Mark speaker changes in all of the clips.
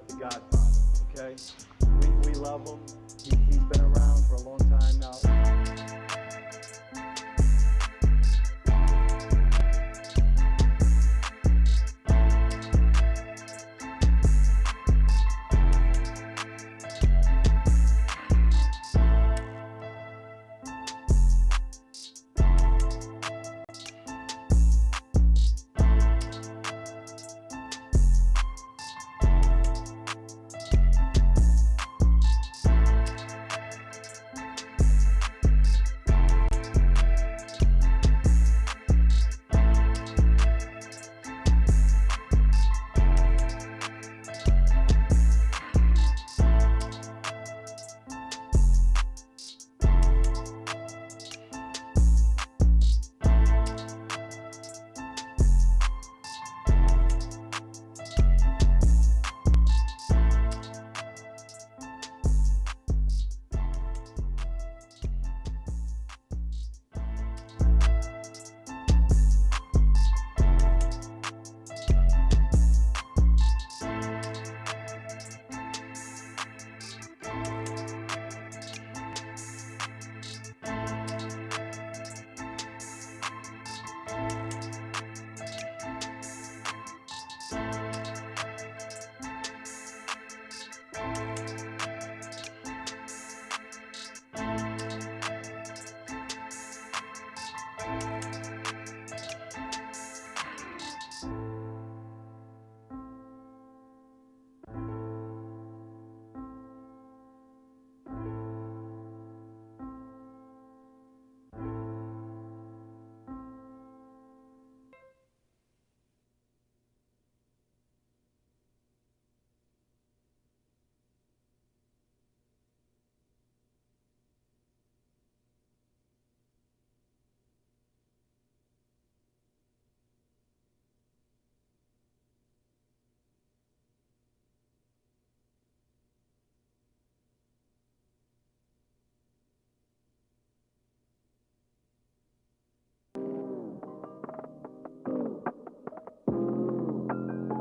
Speaker 1: like the Godfather, okay? We love him. He's been around for a long time now.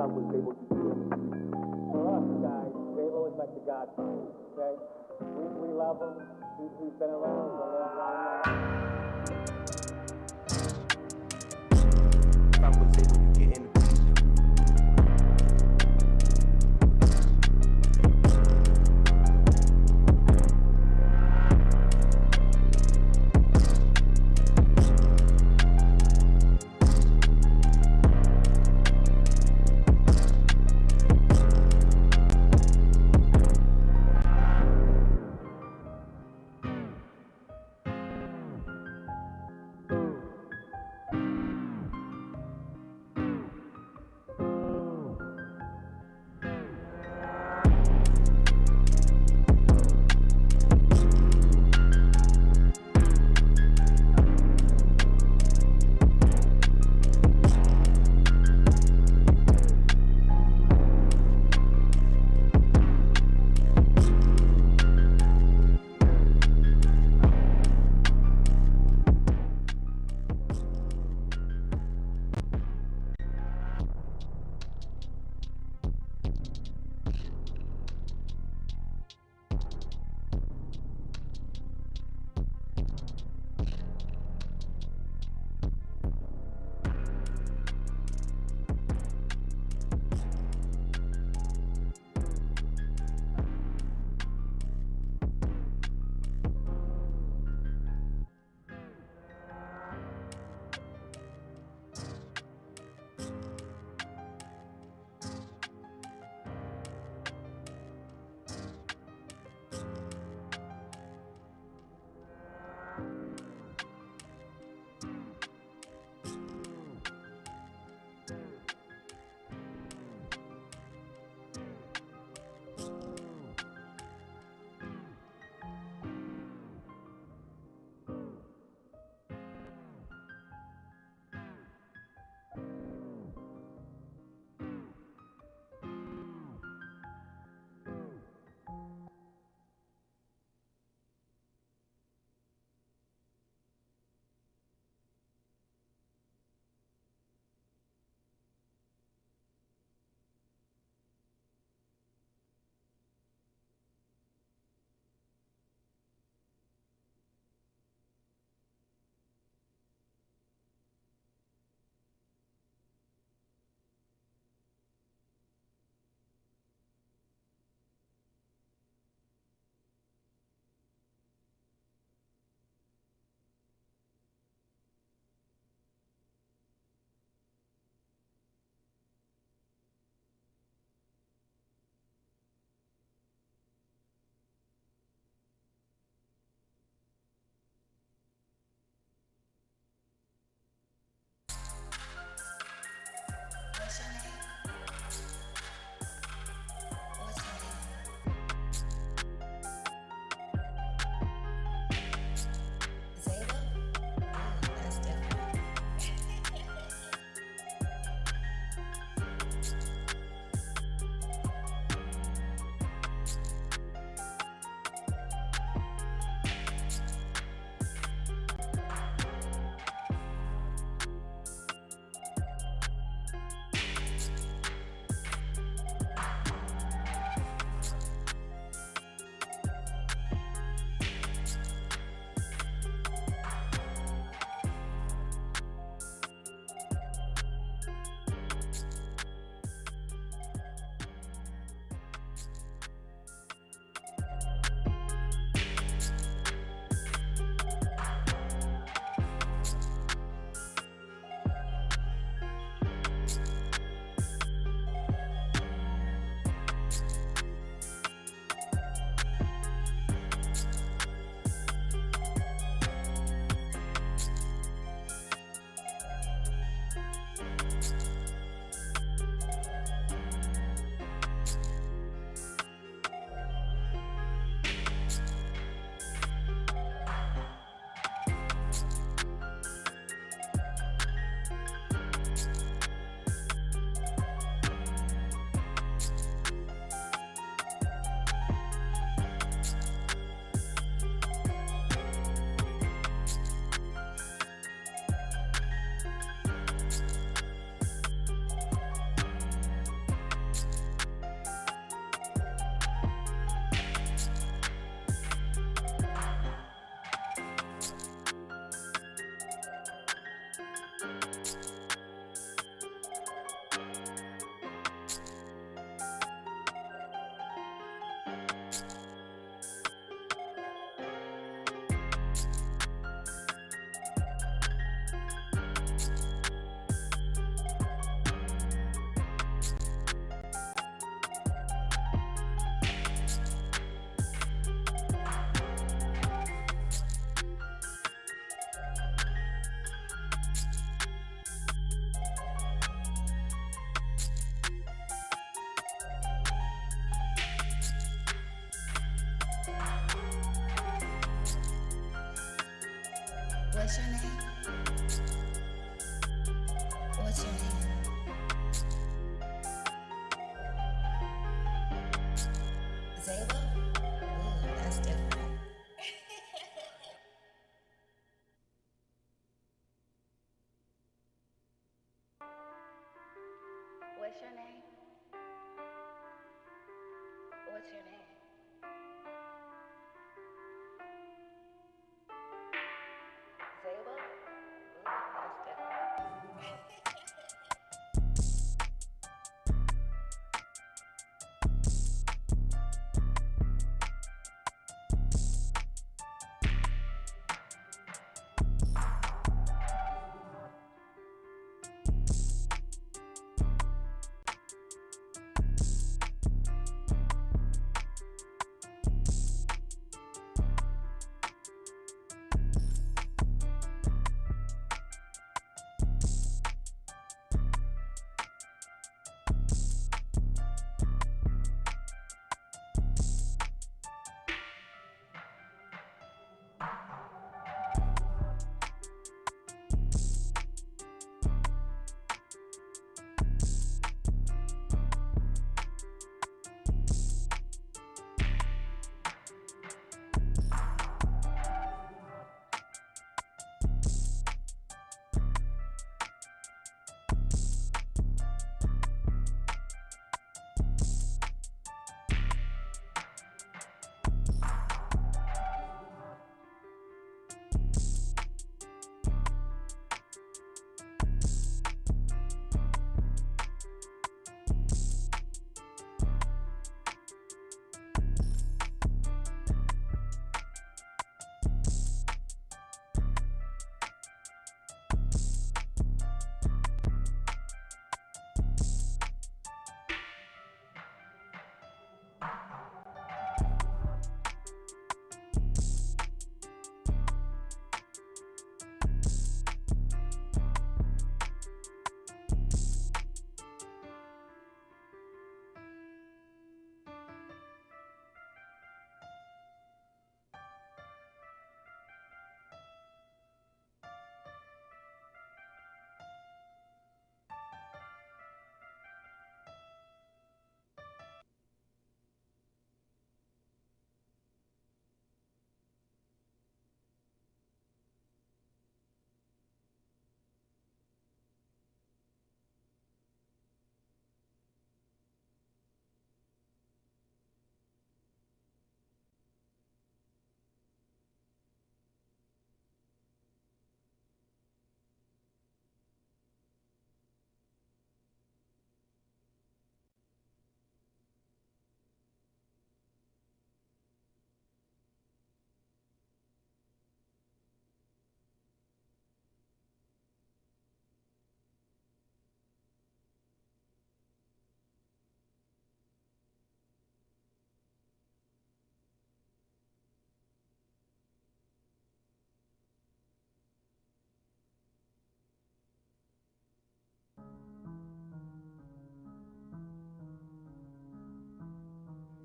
Speaker 1: Was able to do it. For us guys, J-Lo is like the Godfather, okay? We love him. He's been around for a long time now. If I was able to get in the
Speaker 2: Zayla? Ooh, that's different.
Speaker 3: What's your name? What's your name? Zayla? Ooh, that's different.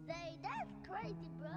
Speaker 4: Say, that's crazy, bro.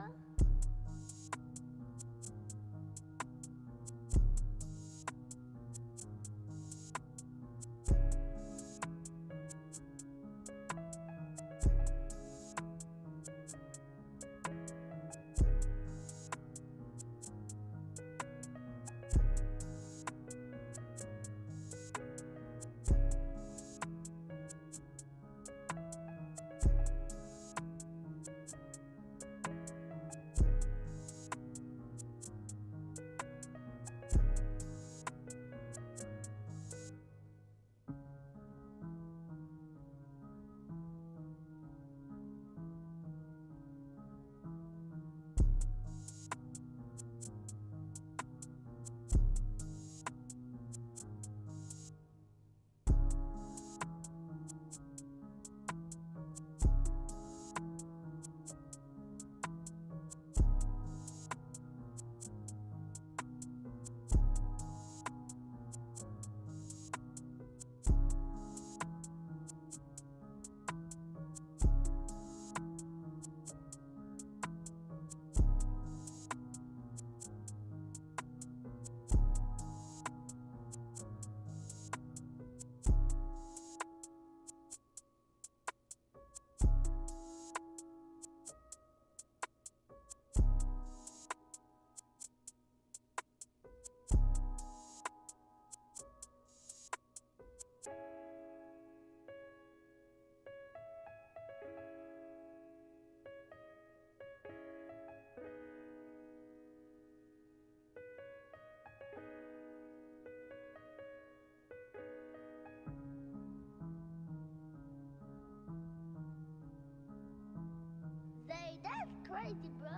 Speaker 4: crazy, bro.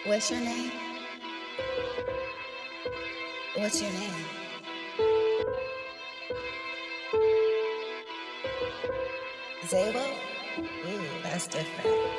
Speaker 2: What's your name? What's your name? Zabo? Ooh, that's different.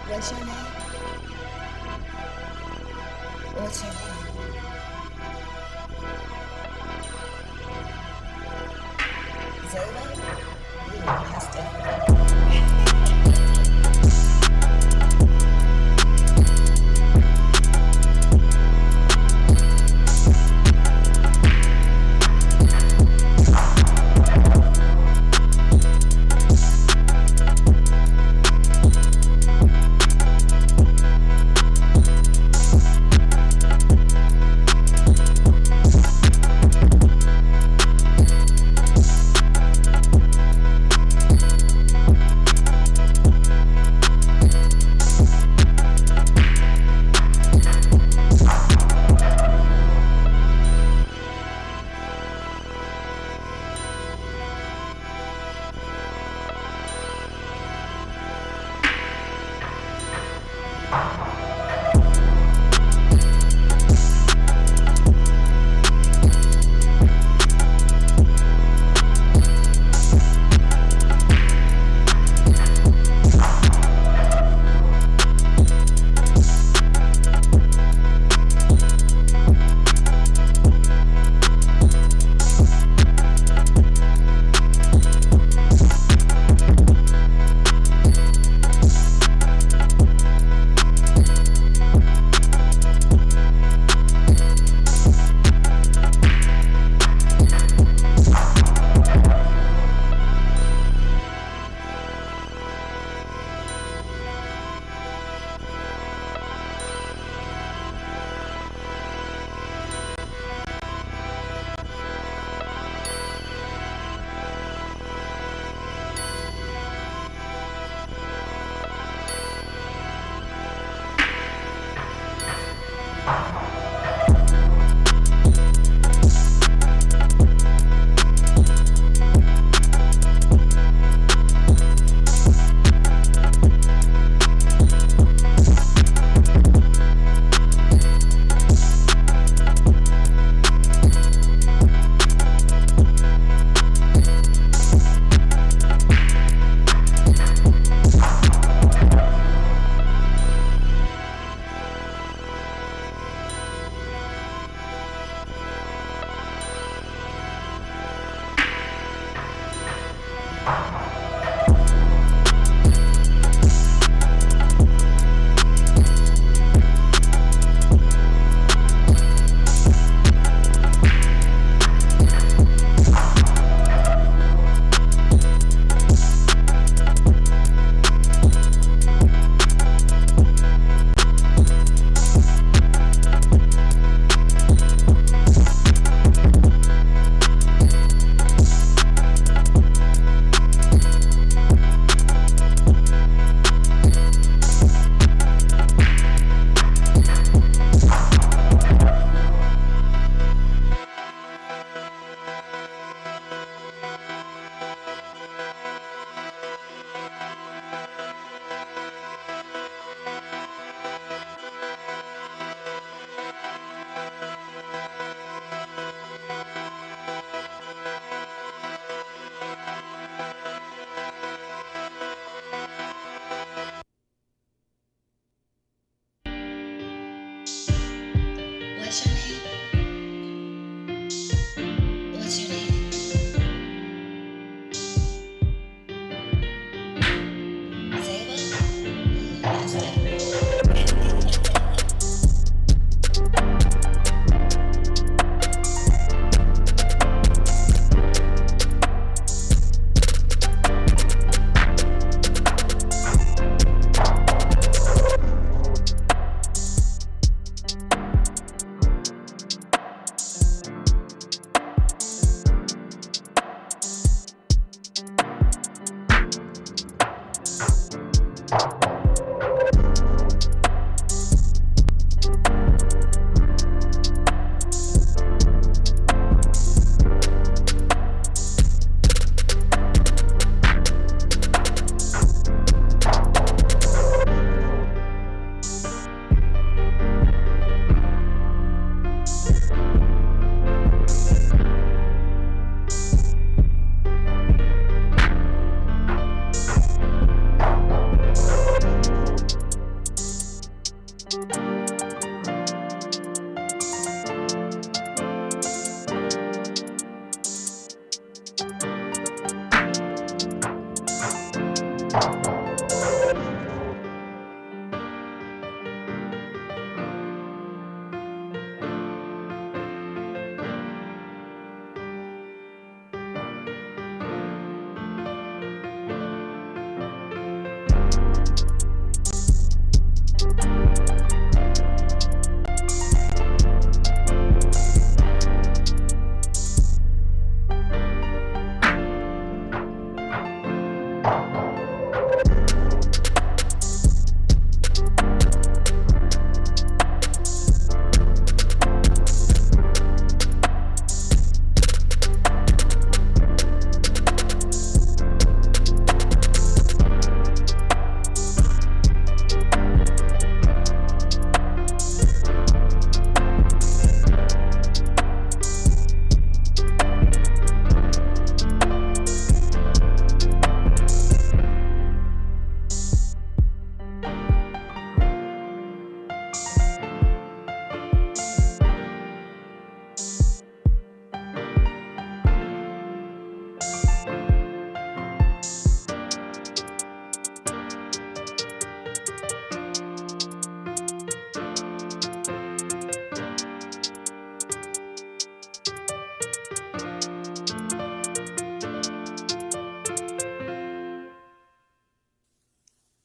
Speaker 2: What's your name? What's your name? Zayla? Ooh, that's different.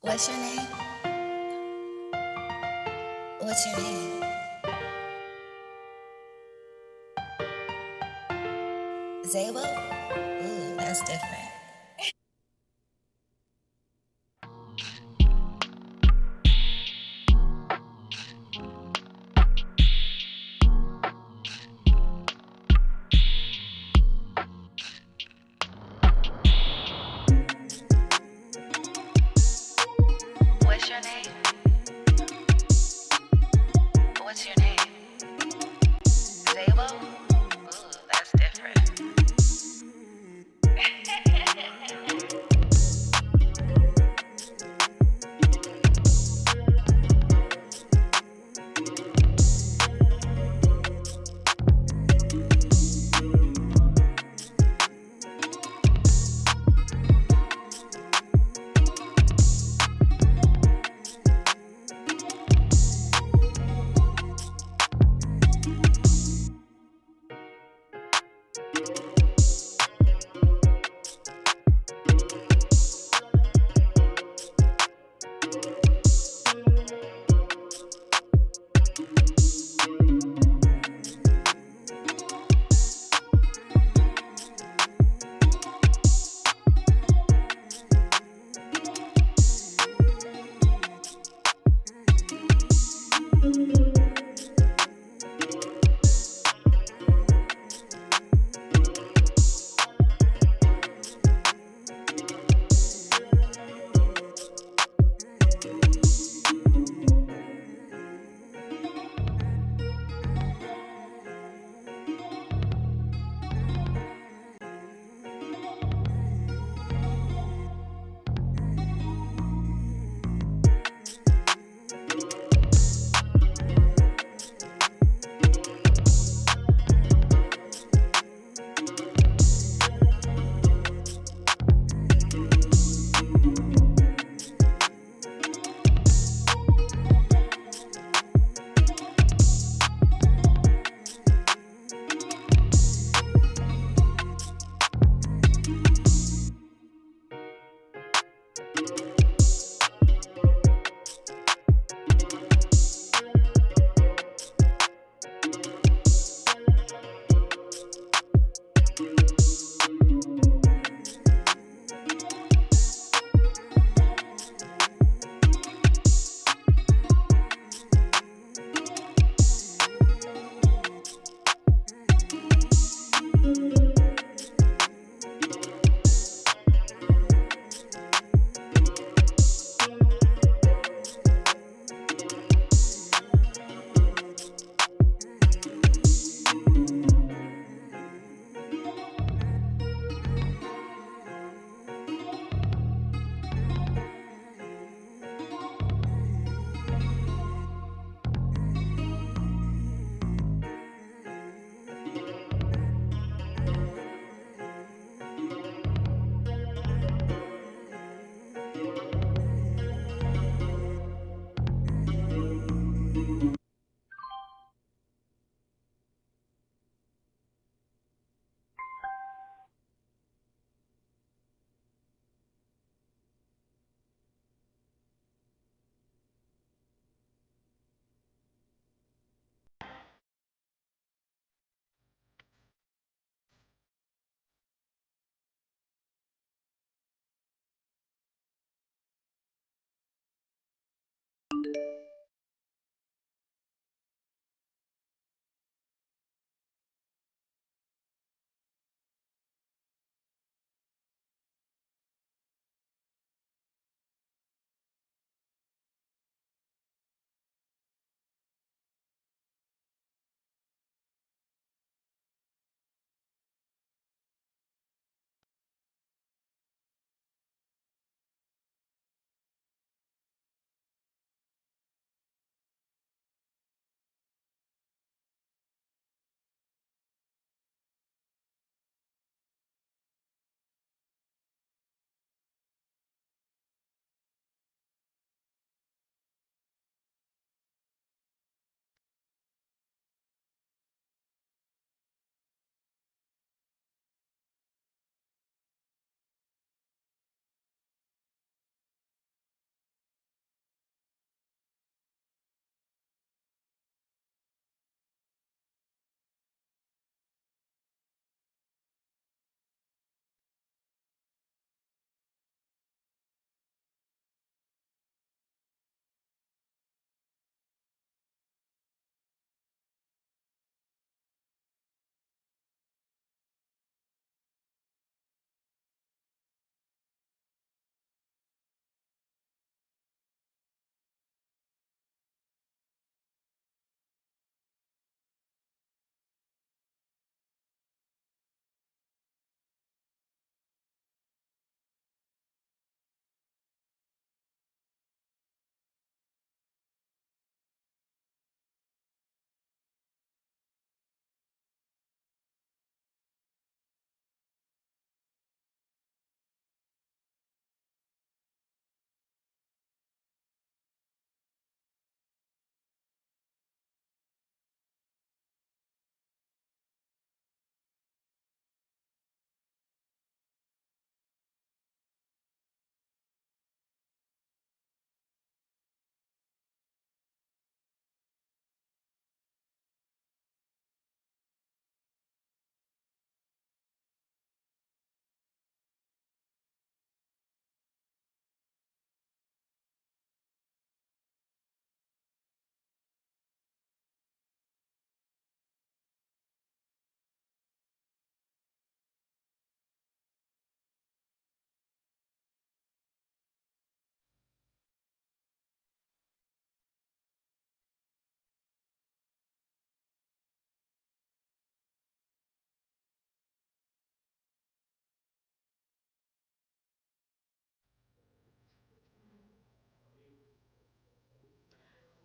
Speaker 2: What's your name? What's your name? Zabo? Ooh, that's different.
Speaker 3: What's your name? What's your name? Zabo? Ooh, that's different.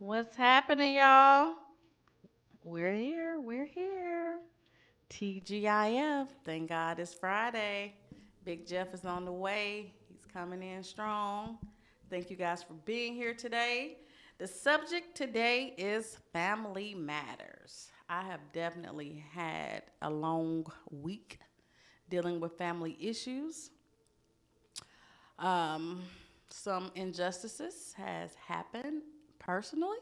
Speaker 5: What's happening, y'all? We're here. We're here. TGIF. Thank God it's Friday. Big Jeff is on the way. He's coming in strong. Thank you guys for being here today. The subject today is family matters. I have definitely had a long week dealing with family issues. Um, some injustices has happened personally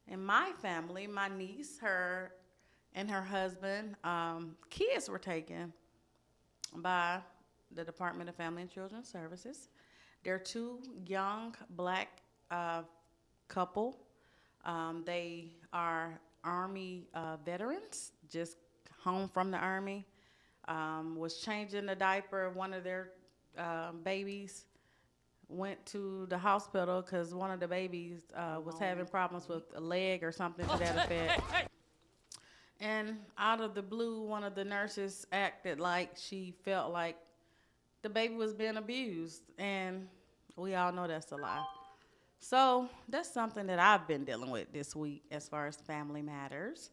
Speaker 5: in my family. My niece, her and her husband, kids were taken by the Department of Family and Children Services. They're two young black uh, couple. They are Army veterans, just home from the Army. Was changing the diaper of one of their babies. Went to the hospital because one of the babies was having problems with a leg or something to that effect. And out of the blue, one of the nurses acted like she felt like the baby was being abused. And we all know that's a lie. So that's something that I've been dealing with this week as far as family matters.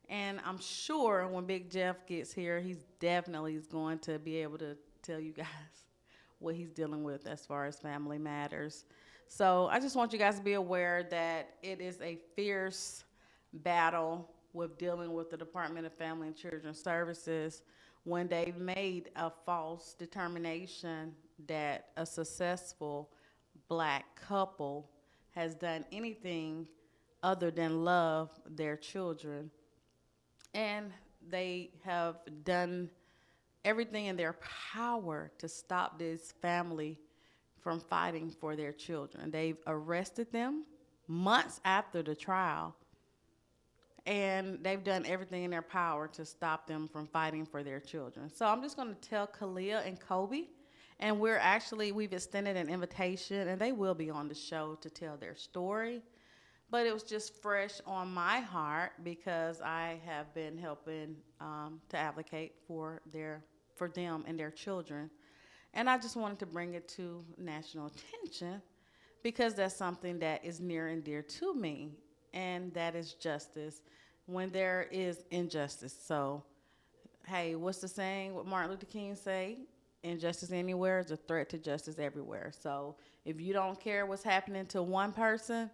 Speaker 5: And I'm sure when Big Jeff gets here, he's definitely is going to be able to tell you guys what he's dealing with as far as family matters. So I just want you guys to be aware that it is a fierce battle with dealing with the Department of Family and Children Services when they've made a false determination that a successful black couple has done anything other than love their children. And they have done everything in their power to stop this family from fighting for their children. They've arrested them months after the trial, and they've done everything in their power to stop them from fighting for their children. So I'm just going to tell Kalia and Kobe, and we've extended an invitation, and they will be on the show to tell their story. But it was just fresh on my heart because I have been helping to advocate for them and their children, and I just wanted to bring it to national attention because that's something that is near and dear to me, and that is justice when there is injustice. So, hey, what's the saying? What Martin Luther King say? Injustice anywhere is a threat to justice everywhere. So, if you don't care what's happening to one person,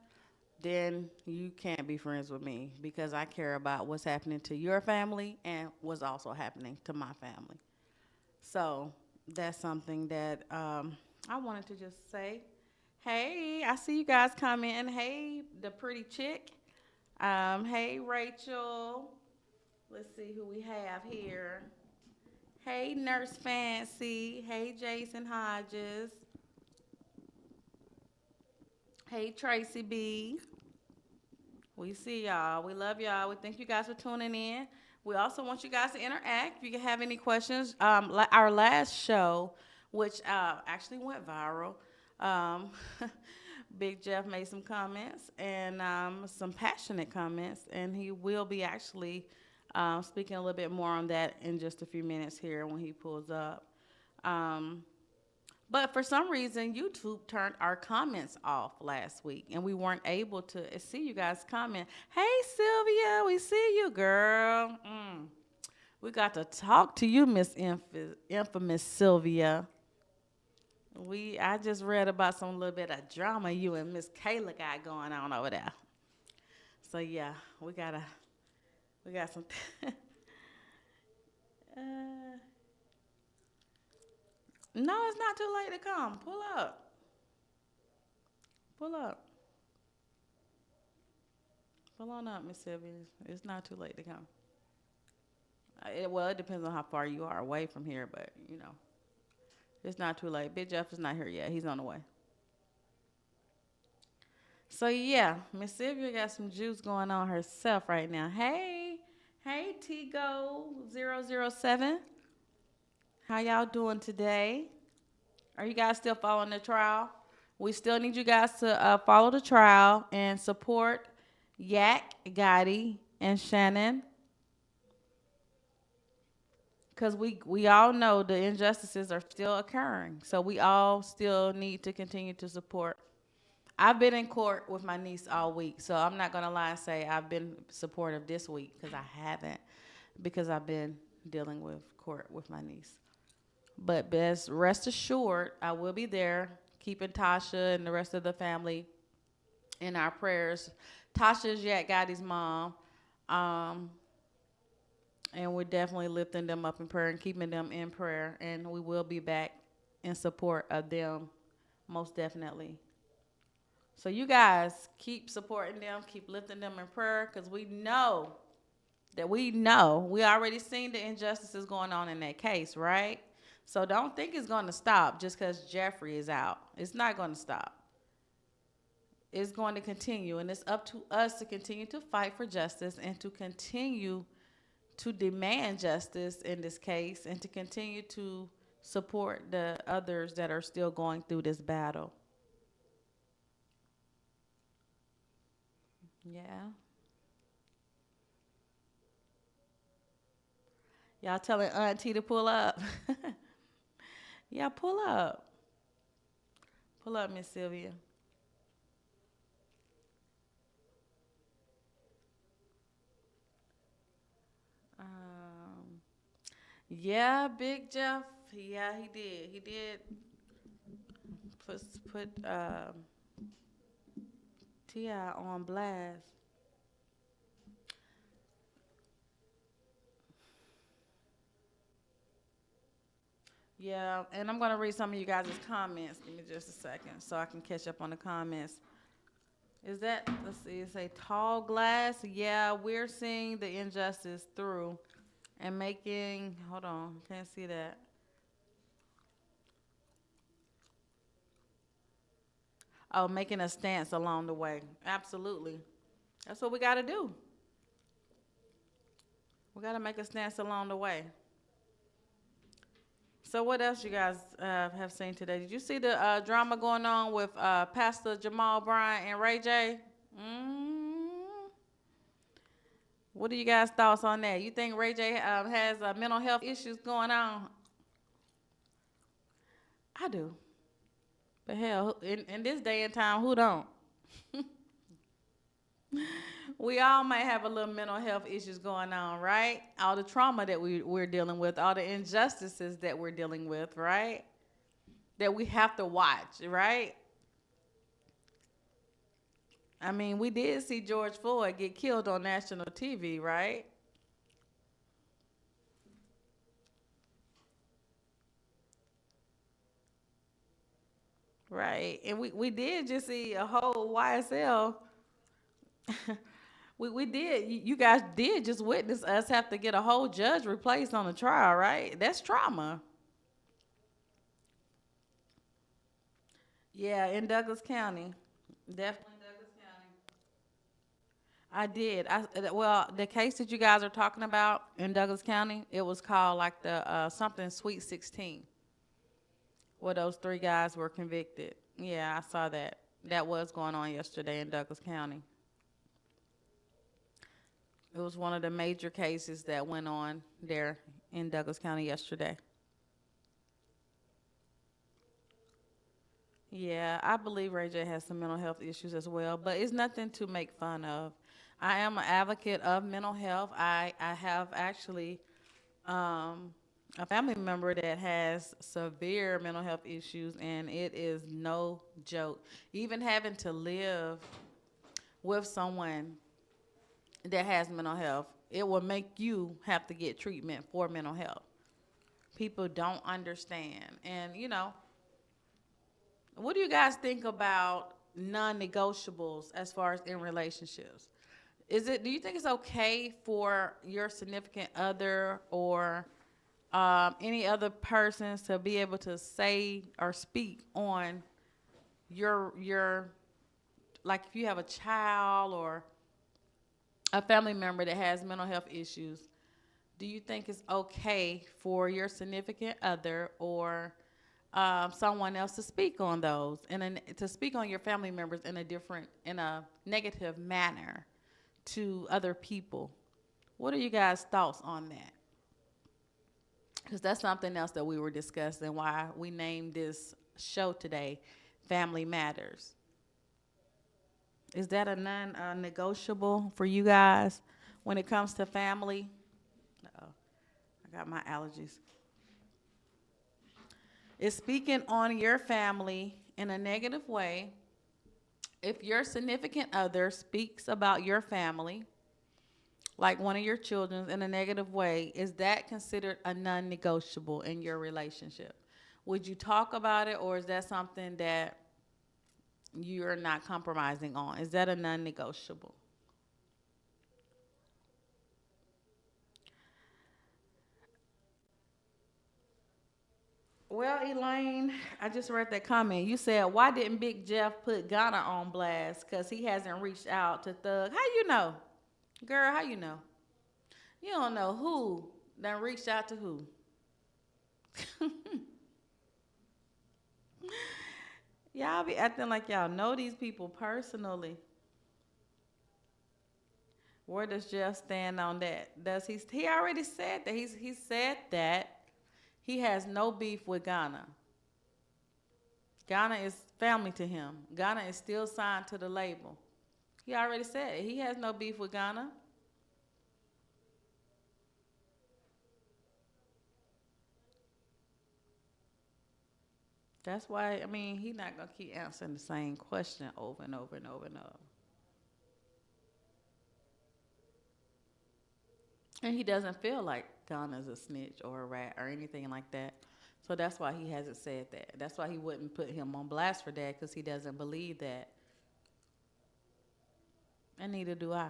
Speaker 5: then you can't be friends with me because I care about what's happening to your family and what's also happening to my family. So that's something that I wanted to just say. Hey, I see you guys come in. Hey, the pretty chick. Hey, Rachel. Let's see who we have here. Hey, Nurse Fancy. Hey, Jason Hodges. Hey, Tracy B. We see y'all. We love y'all. We thank you guys for tuning in. We also want you guys to interact. If you have any questions, our last show, which actually went viral, um, Big Jeff made some comments and some passionate comments, and he will be actually speaking a little bit more on that in just a few minutes here when he pulls up. Um, but for some reason, YouTube turned our comments off last week, and we weren't able to see you guys comment. Hey, Sylvia, we see you, girl. We got to talk to you, Miss Infamous Sylvia. I just read about some little bit of drama you and Miss Kayla got going on over there. So yeah, we got some. uh, no, it's not too late to come. Pull up. Pull up. Pull on up, Miss Sylvia. It's not too late to come. Well, it depends on how far you are away from here, but it's not too late. Big Jeff is not here yet. He's on the way. So yeah, Miss Sylvia got some juice going on herself right now. Hey, Tigo 007. How y'all doing today? Are you guys still following the trial? We still need you guys to follow the trial and support Yak, Gotti, and Shannon. Because we all know the injustices are still occurring. So we all still need to continue to support I've been in court with my niece all week, so I'm not gonna lie and say I've been supportive this week because I haven't, because I've been dealing with court with my niece. But best rest assured, I will be there, keeping Tasha and the rest of the family in our prayers. Tasha's yet Gotti's mom, um, and we're definitely lifting them up in prayer and keeping them in prayer. And we will be back in support of them, most definitely. So you guys keep supporting them, keep lifting them in prayer, because we already seen the injustices going on in that case, right? So don't think it's going to stop just because Jeffrey is out. It's not going to stop. It's going to continue, and it's up to us to continue to fight for justice and to continue to demand justice in this case and to continue to support the others that are still going through this battle. Yeah. Y'all telling Auntie to pull up. Yeah, pull up. Pull up, Miss Sylvia. Um, yeah, Big Jeff. Yeah, he did. He did put T.I. on blast. Yeah, and I'm gonna read some of you guys' comments. Give me just a second so I can catch up on the comments. Is that, let's see, it's a tall glass. Yeah, we're seeing the injustice through and making, hold on, can't see that. Oh, making a stance along the way. Absolutely. That's what we gotta do. We gotta make a stance along the way. So what else you guys have seen today? Did you see the drama going on with Pastor Jamal Bryant and Ray J? Mm. What are you guys' thoughts on that? You think Ray J has mental health issues going on? I do. But hell, in this day and time, who don't? We all might have a little mental health issues going on, right? All the trauma that we're dealing with, all the injustices that we're dealing with, right? That we have to watch, right? I mean, we did see George Floyd get killed on national TV, right? Right. And we did just see a whole YSL. We did. You guys did just witness us have to get a whole judge replaced on the trial, right? That's trauma. Yeah, in Douglas County. Definitely Douglas County. I did. Well, the case that you guys are talking about in Douglas County, it was called like the something Sweet 16, where those three guys were convicted. Yeah, I saw that. That was going on yesterday in Douglas County. It was one of the major cases that went on there in Douglas County yesterday. Yeah, I believe Ray J has some mental health issues as well, but it's nothing to make fun of. I am an advocate of mental health. I have actually a family member that has severe mental health issues, and it is no joke. Even having to live with someone that has mental health, it will make you have to get treatment for mental health. People don't understand. And, what do you guys think about non-negotiables as far as in relationships? Do you think it's okay for your significant other or any other persons to be able to say or speak on your like if you have a child or a family member that has mental health issues, do you think it's okay for your significant other or someone else to speak on those and to speak on your family members in a negative manner to other people? What are you guys' thoughts on that? Because that's something else that we were discussing, why we named this show today Family Matters. Is that a non-negotiable for you guys when it comes to family? Uh-oh, I got my allergies. Is speaking on your family in a negative way, if your significant other speaks about your family, like one of your children, in a negative way, is that considered a non negotiable in your relationship? Would you talk about it, or is that something that you're not compromising on? Is that a non negotiable? Well, Elaine, I just read that comment. You said, why didn't Big Jeff put Ghana on blast? Because he hasn't reached out to Thug. How you know? Girl, how you know? You don't know who done reached out to who. Y'all be acting like y'all know these people personally. Where does Jeff stand on that? Does he already said that he said that he has no beef with Ghana. Ghana is family to him. Ghana is still signed to the label. He already said it. He has no beef with Ghana. That's why I mean he's not gonna keep answering the same question over and over and over and over. And he doesn't feel like Ghana's a snitch or a rat or anything like that. So that's why he hasn't said that. That's why he wouldn't put him on blast for that because he doesn't believe that. And neither do I.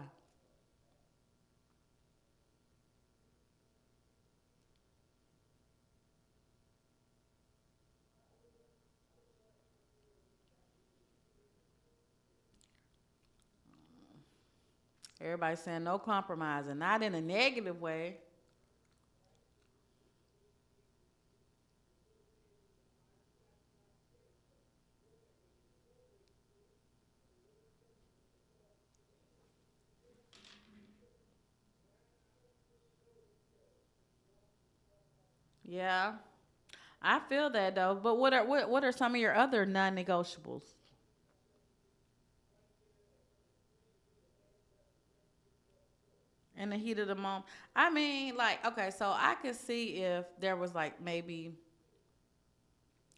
Speaker 5: Everybody's saying no compromising, not in a negative way. Yeah, I feel that though. But what are some of your other non-negotiables? In the heat of the moment. I mean, like, okay, so I could see if there was like maybe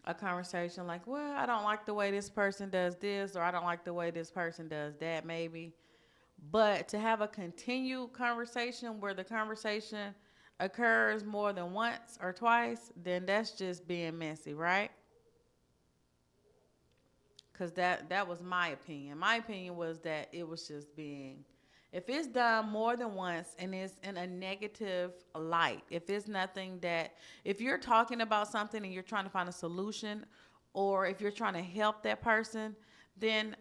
Speaker 5: a conversation like, well, I don't like the way this person does this, or I don't like the way this person does that, maybe. But to have a continued conversation where the conversation occurs more than once or twice, then that's just being messy, right? Because that was my opinion. My opinion was that it was just being, if it's done more than once and it's in a negative light, if it's nothing that, if you're talking about something and you're trying to find a solution, or if you're trying to help that person, then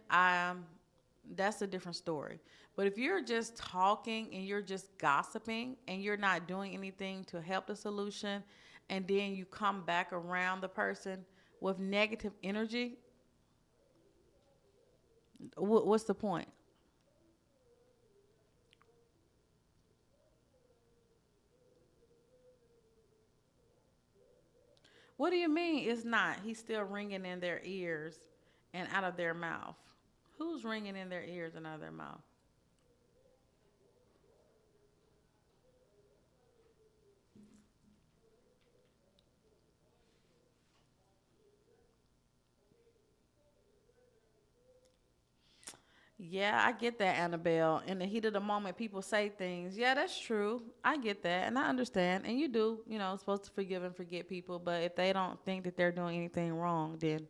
Speaker 5: that's a different story. But if you're just talking and you're just gossiping and you're not doing anything to help the solution, and then you come back around the person with negative energy, what's the point? What do you mean it's not? He's still ringing in their ears and out of their mouth. Who's ringing in their ears and out of their mouth? Yeah, I get that, Annabelle. In the heat of the moment, people say things. Yeah, that's true. I get that, and I understand. And you do, supposed to forgive and forget people. But if they don't think that they're doing anything wrong, then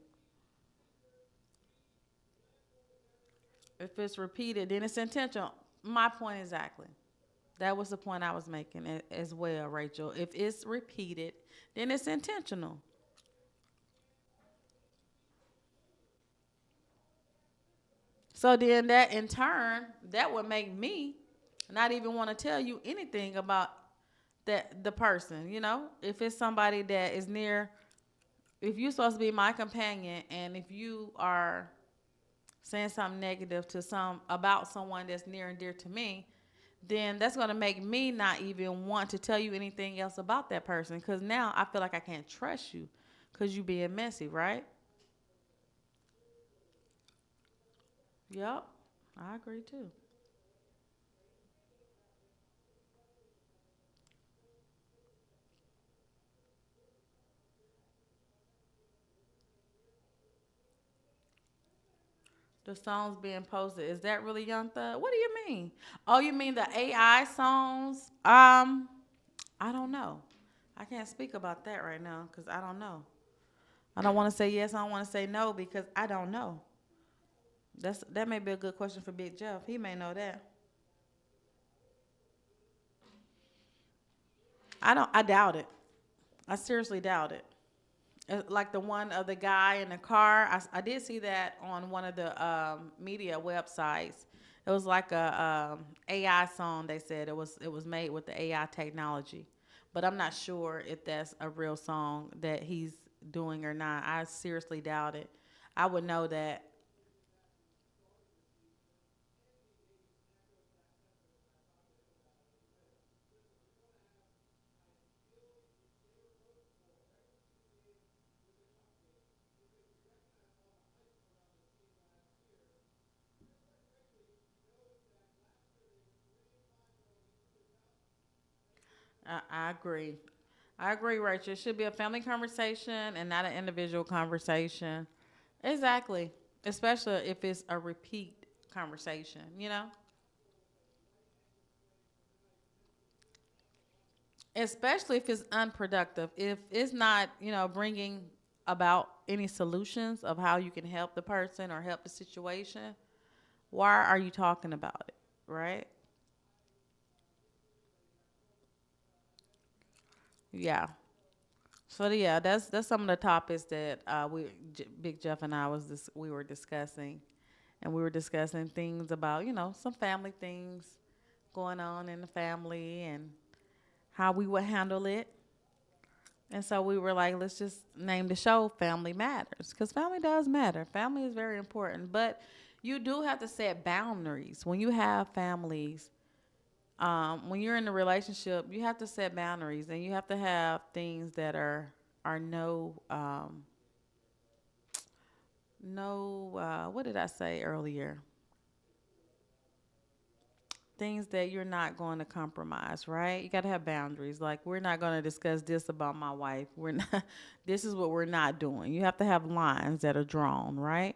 Speaker 5: if it's repeated, then it's intentional. My point exactly. That was the point I was making as well, Rachel. If it's repeated, then it's intentional. So then that in turn, that would make me not even want to tell you anything about that the person, If it's somebody that is near, if you're supposed to be my companion and if you are saying something negative to some about someone that's near and dear to me, then that's going to make me not even want to tell you anything else about that person cuz now I feel like I can't trust you cuz you being messy, right? Yep. I agree too. The songs being posted, is that really Young Thug? What do you mean? Oh, you mean the AI songs? I don't know. I can't speak about that right now because I don't know. I don't want to say yes. I don't want to say no because I don't know. That may be a good question for Big Jeff. He may know that. I don't. I doubt it. I seriously doubt it. Like the one of the guy in the car. I did see that on one of the media websites. It was like a AI song. They said it was made with the AI technology, but I'm not sure if that's a real song that he's doing or not. I seriously doubt it. I would know that. I agree. I agree, Rachel. It should be a family conversation and not an individual conversation. Exactly. Especially if it's a repeat conversation, you know? Especially if it's unproductive. If it's not, bringing about any solutions of how you can help the person or help the situation, why are you talking about it? Right? Yeah. So yeah, that's some of the topics that Big Jeff and I we were discussing, and we were discussing things about some family things going on in the family and how we would handle it. And so we were like, let's just name the show Family Matters because family does matter. Family is very important, but you do have to set boundaries when you have families. When you're in a relationship, you have to set boundaries and you have to have things that are no what did I say earlier? Things that you're not going to compromise, right? You got to have boundaries. Like we're not going to discuss this about my wife. We're not this is what we're not doing. You have to have lines that are drawn, right?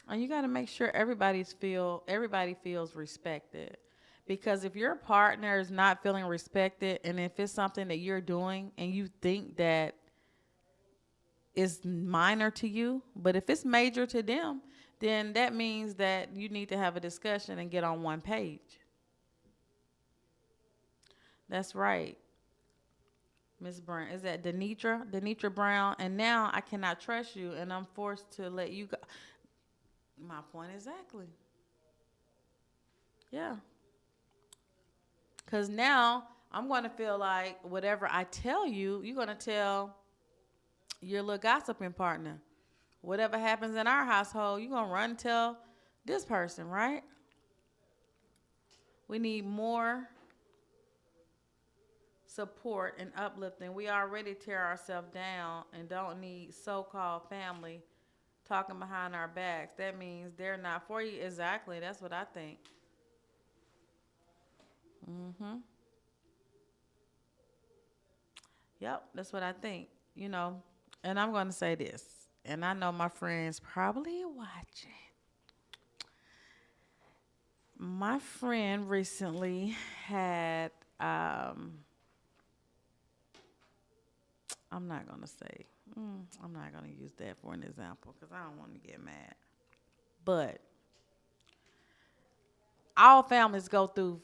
Speaker 5: And you got to make sure everybody feels respected. Because if your partner is not feeling respected and if it's something that you're doing and you think that is minor to you, but if it's major to them, then that means that you need to have a discussion and get on one page. That's right. Miss Brown. Is that Denitra? Denitra Brown. And now I cannot trust you and I'm forced to let you go. My point exactly. Yeah. Because now I'm going to feel like whatever I tell you, you're going to tell your little gossiping partner. Whatever happens in our household, you're going to run and tell this person, right? We need more support and uplifting. We already tear ourselves down and don't need so called family talking behind our backs. That means they're not for you. Exactly. That's what I think. Hmm. Yep. That's what I think. You know, and I'm going to say this, and I know my friends probably watching. My friend recently had, I'm not going to say, I'm not going to use that for an example because I don't want to get mad. But all families go through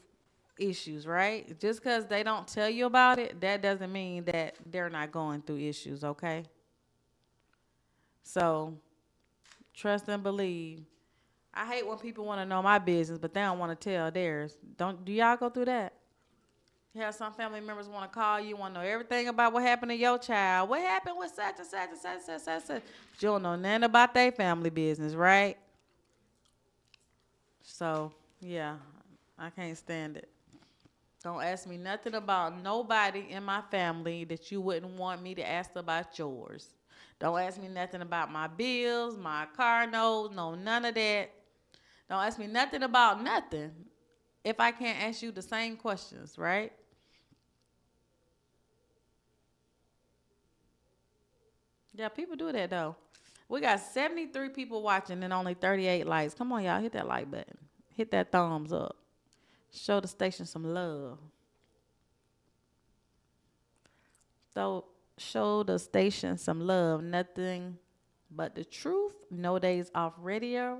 Speaker 5: issues, right? Just because they don't tell you about it, that doesn't mean that they're not going through issues, okay? So trust and believe. I hate when people want to know my business, but they don't want to tell theirs. Don't do y'all go through that? You have some family members want to call you, want to know everything about what happened to your child. What happened with such and such and such and such and such. But you don't know nothing about their family business, right? So yeah, I can't stand it. Don't ask me nothing about nobody in my family that you wouldn't want me to ask about yours. Don't ask me nothing about my bills, my car notes, no, none of that. Don't ask me nothing about nothing if I can't ask you the same questions, right? Yeah, people do that though. We got 73 people watching and only 38 likes. Come on, y'all, hit that like button. Hit that thumbs up. Show the station some love. So show the station some love. Nothing but the truth. No days off radio.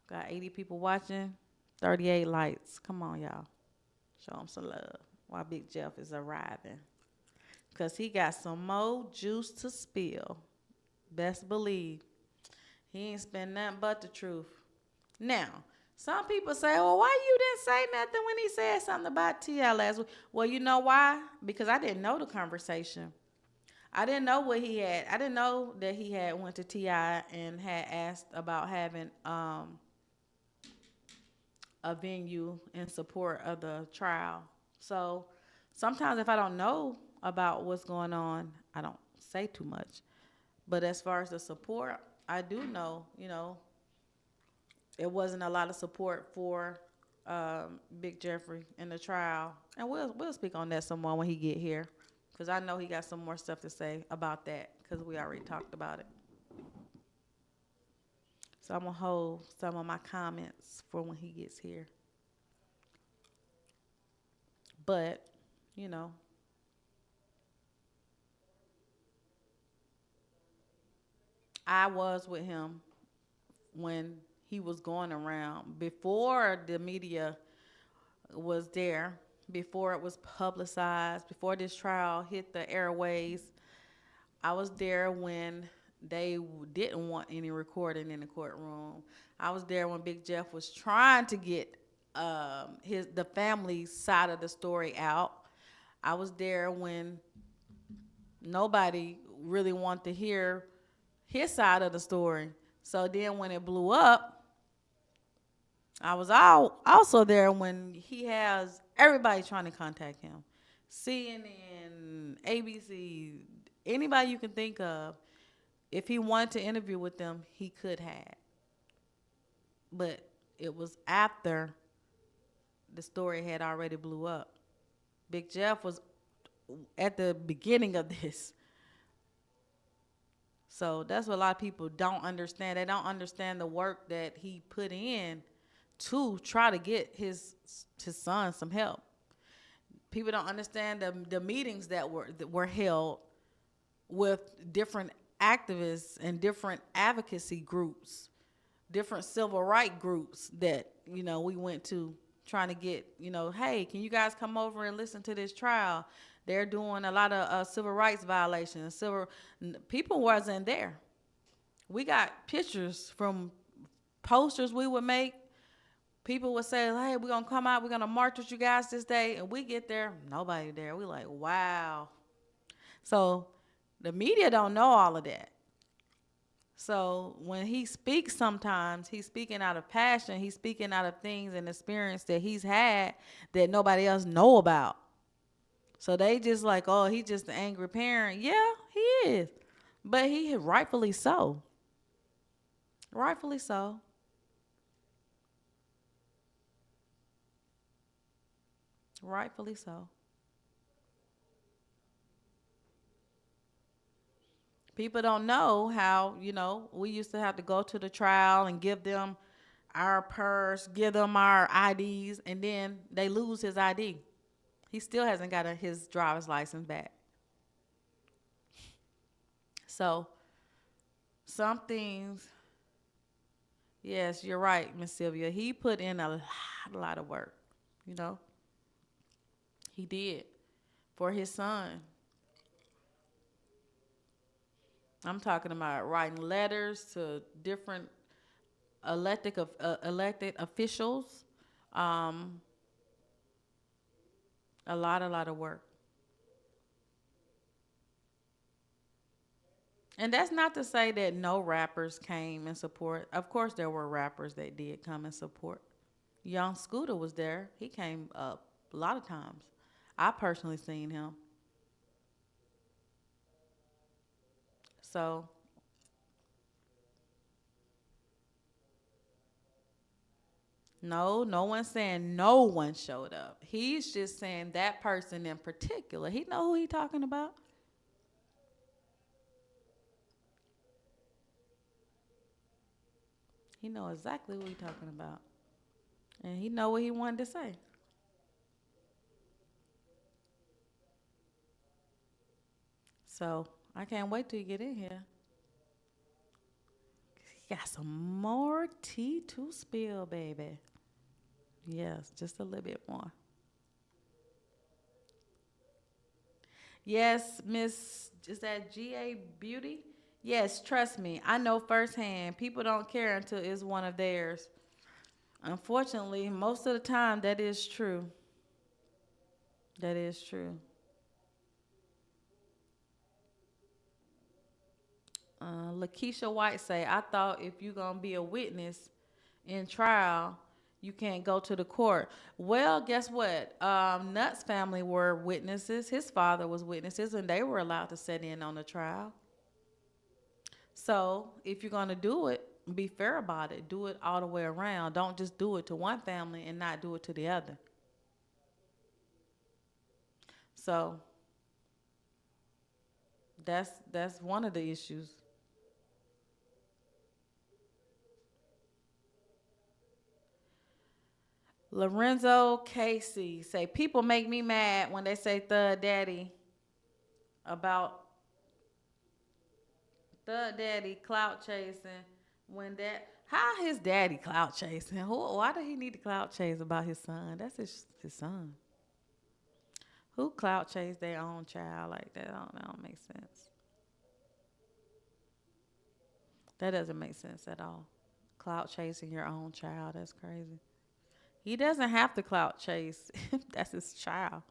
Speaker 5: Got 80 people watching. 38 likes. Come on, y'all. Show them some love while Big Jeff is arriving. Because he got some more juice to spill. Best believe. He ain't spend nothing but the truth. Now, some people say, well, why you didn't say nothing when he said something about T.I. last week? Well, you know why? Because I didn't know the conversation. I didn't know what he had. I didn't know that he had went to T.I. and had asked about having a venue in support of the trial. So sometimes if I don't know about what's going on, I don't say too much. But as far as the support, I do know, it wasn't a lot of support for Big Jeffrey in the trial. And we'll speak on that some more when he get here. Because I know he got some more stuff to say about that because we already talked about it. So I'm going to hold some of my comments for when he gets here. But, I was with him when he was going around before the media was there, before it was publicized, before this trial hit the airways. I was there when they didn't want any recording in the courtroom. I was there when Big Jeff was trying to get the family's side of the story out. I was there when nobody really wanted to hear his side of the story. So then when it blew up, I was also there when he has everybody trying to contact him. CNN, ABC, anybody you can think of. If he wanted to interview with them, he could have. But it was after the story had already blew up. Big Jeff was at the beginning of this. So that's what a lot of people don't understand. They don't understand the work that he put in to try to get his son some help. People don't understand the meetings that were held with different activists and different advocacy groups, different civil rights groups that, we went to trying to get, hey, can you guys come over and listen to this trial? They're doing a lot of civil rights violations. People wasn't there. We got pictures from posters we would make. People would say, hey, we're going to come out. We're going to march with you guys this day. And we get there, nobody there. We like, wow. So the media don't know all of that. So when he speaks sometimes, he's speaking out of passion. He's speaking out of things and experience that he's had that nobody else know about. So they just like, oh, he's just an angry parent. Yeah, he is. But he rightfully so. Rightfully so. Rightfully so. People don't know how, we used to have to go to the trial and give them our purse, give them our IDs, and then they lose his ID. He still hasn't got his driver's license back. So, some things, yes, you're right, Miss Sylvia. He put in a lot of work, He did for his son. I'm talking about writing letters to different elected officials. A lot of work. And that's not to say that no rappers came and support. Of course, there were rappers that did come and support. Young Scooter was there. He came up a lot of times. I personally seen him. So no, no one's saying no one showed up. He's just saying that person in particular. He know who he talking about. He know exactly who he talking about. And he know what he wanted to say. So I can't wait till you get in here. He got some more tea to spill, baby. Yes, just a little bit more. Yes, Miss, is that GA Beauty? Yes, trust me. I know firsthand. People don't care until it's one of theirs. Unfortunately, most of the time, that is true. That is true. Lakeisha White say, I thought if you're going to be a witness in trial, you can't go to the court. Well, guess what? Nutt's family were witnesses. His father was witnesses, and they were allowed to sit in on the trial. So if you're going to do it, be fair about it. Do it all the way around. Don't just do it to one family and not do it to the other. So that's one of the issues. Lorenzo Casey say people make me mad when they say Thug Daddy about Thug Daddy clout chasing when that how his daddy clout chasing? Why do he need to clout chase about his son? That's his son. Who clout chase their own child like that? That don't make sense. That doesn't make sense at all. Clout chasing your own child, that's crazy. He doesn't have to clout chase. That's his child.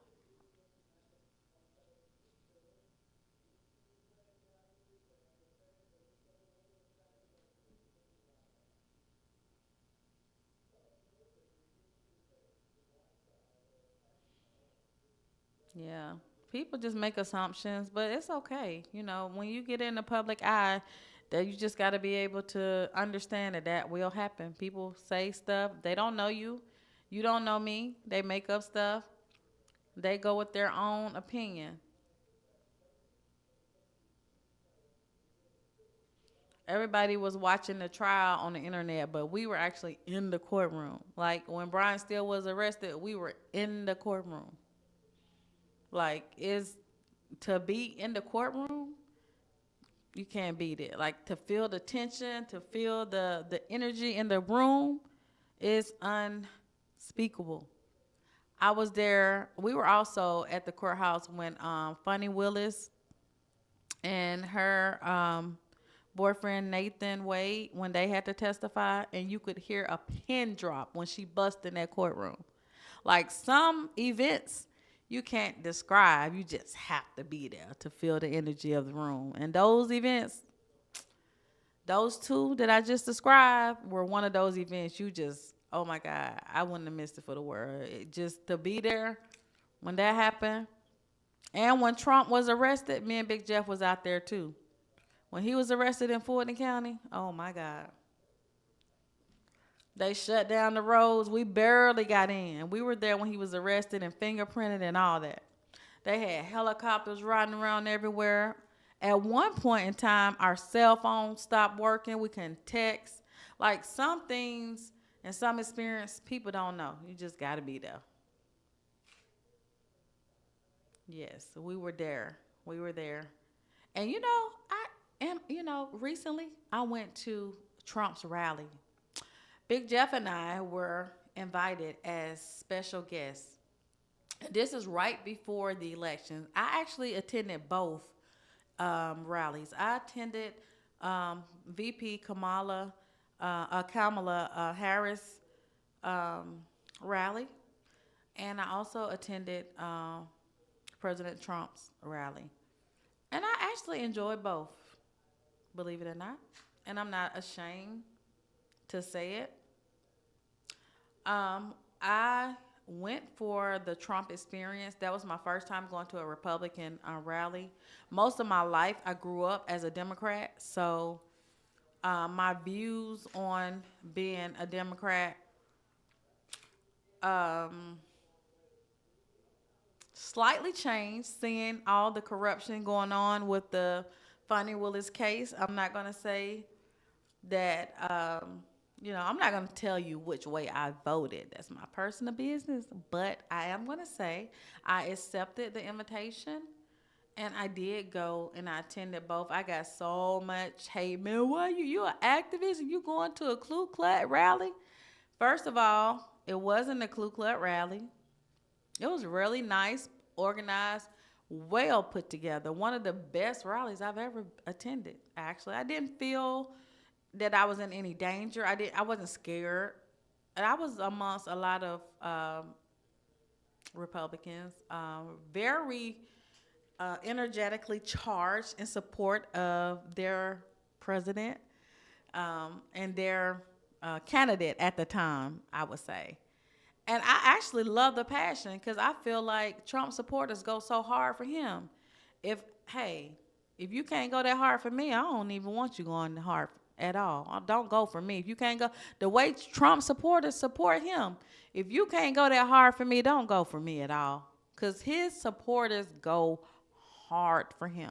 Speaker 5: Yeah. People just make assumptions, but it's okay. You know, when you get in the public eye, that you just got to be able to understand that that will happen. People say stuff. They don't know you. You don't know me. They make up stuff. They go with their own opinion. Everybody was watching the trial on the internet, but we were actually in the courtroom. Like when Brian Steele was arrested, we were in the courtroom. Like is to be in the courtroom, you can't beat it. Like to feel the tension, to feel the energy in the room is unspeakable. I was there. We were also at the courthouse when Funny Willis and her boyfriend Nathan Wade when they had to testify, and you could hear a pin drop when she bust in that courtroom. Like some events you can't describe, you just have to be there to feel the energy of the room. And those events, those two that I just described, were one of those events you just, oh my God, I wouldn't have missed it for the world. Just to be there when that happened. And when Trump was arrested, me and Big Jeff was out there too. When he was arrested in Fulton County, oh my God. They shut down the roads. We barely got in. We were there when he was arrested and fingerprinted and all that. They had helicopters riding around everywhere. At one point in time, our cell phones stopped working. We couldn't text. Like some things and some experience, people don't know. You just got to be there. Yes, we were there. We were there. And recently I went to Trump's rally. Big Jeff and I were invited as special guests. This is right before the election. I actually attended both rallies. I attended VP Kamala Harris rally, and I also attended President Trump's rally. And I actually enjoyed both, believe it or not. And I'm not ashamed to say it. I went for the Trump experience. That was my first time going to a Republican rally. Most of my life, I grew up as a Democrat, so my views on being a Democrat um, slightly changed, seeing all the corruption going on with the Fonnie Willis case. I'm not going to say that, I'm not going to tell you which way I voted. That's my personal business. But I am going to say I accepted the invitation and I did go and I attended both. I got so much hate. Man, why you an activist and you going to a Ku Klux rally? First of all, it wasn't a Ku Klux rally. It was really nice, organized, well put together. One of the best rallies I've ever attended. Actually, I didn't feel that I was in any danger. I wasn't scared. And I was amongst a lot of Republicans, very energetically charged in support of their president and their candidate at the time, I would say. And I actually love the passion because I feel like Trump supporters go so hard for him. Hey, if you can't go that hard for me, I don't even want you going hard at all. Don't go for me. If you can't go, the way Trump supporters support him, if you can't go that hard for me, don't go for me at all. Because his supporters go hard for him.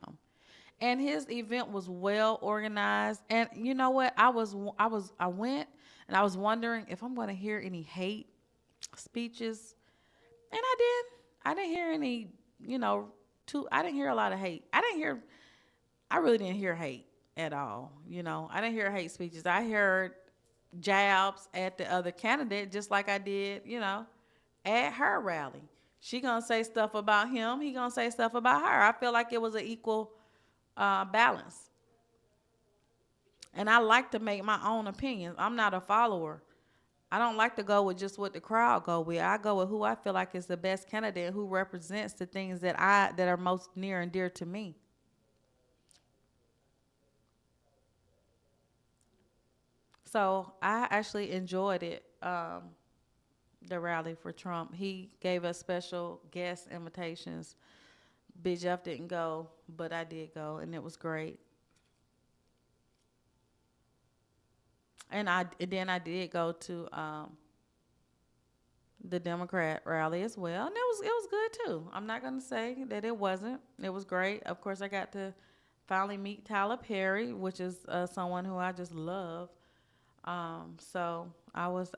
Speaker 5: And his event was well organized. And you know what? I went and I was wondering if I'm going to hear any hate speeches, and I didn't hear any, I didn't hear a lot of hate. I really didn't hear hate at all. I didn't hear hate speeches. I heard jabs at the other candidate, just like I did, at her rally. She gonna say stuff about him. He gonna say stuff about her. I feel like it was an equal balance. And I like to make my own opinions. I'm not a follower. I don't like to go with just what the crowd go with. I go with who I feel like is the best candidate, who represents the things that are most near and dear to me. So I actually enjoyed it, the rally for Trump. He gave us special guest invitations. Big Jeff didn't go, but I did go, and it was great. And then I did go to the Democrat rally as well, and it was good too. I'm not gonna say that it wasn't. It was great. Of course, I got to finally meet Tyler Perry, which is someone who I just love. So I was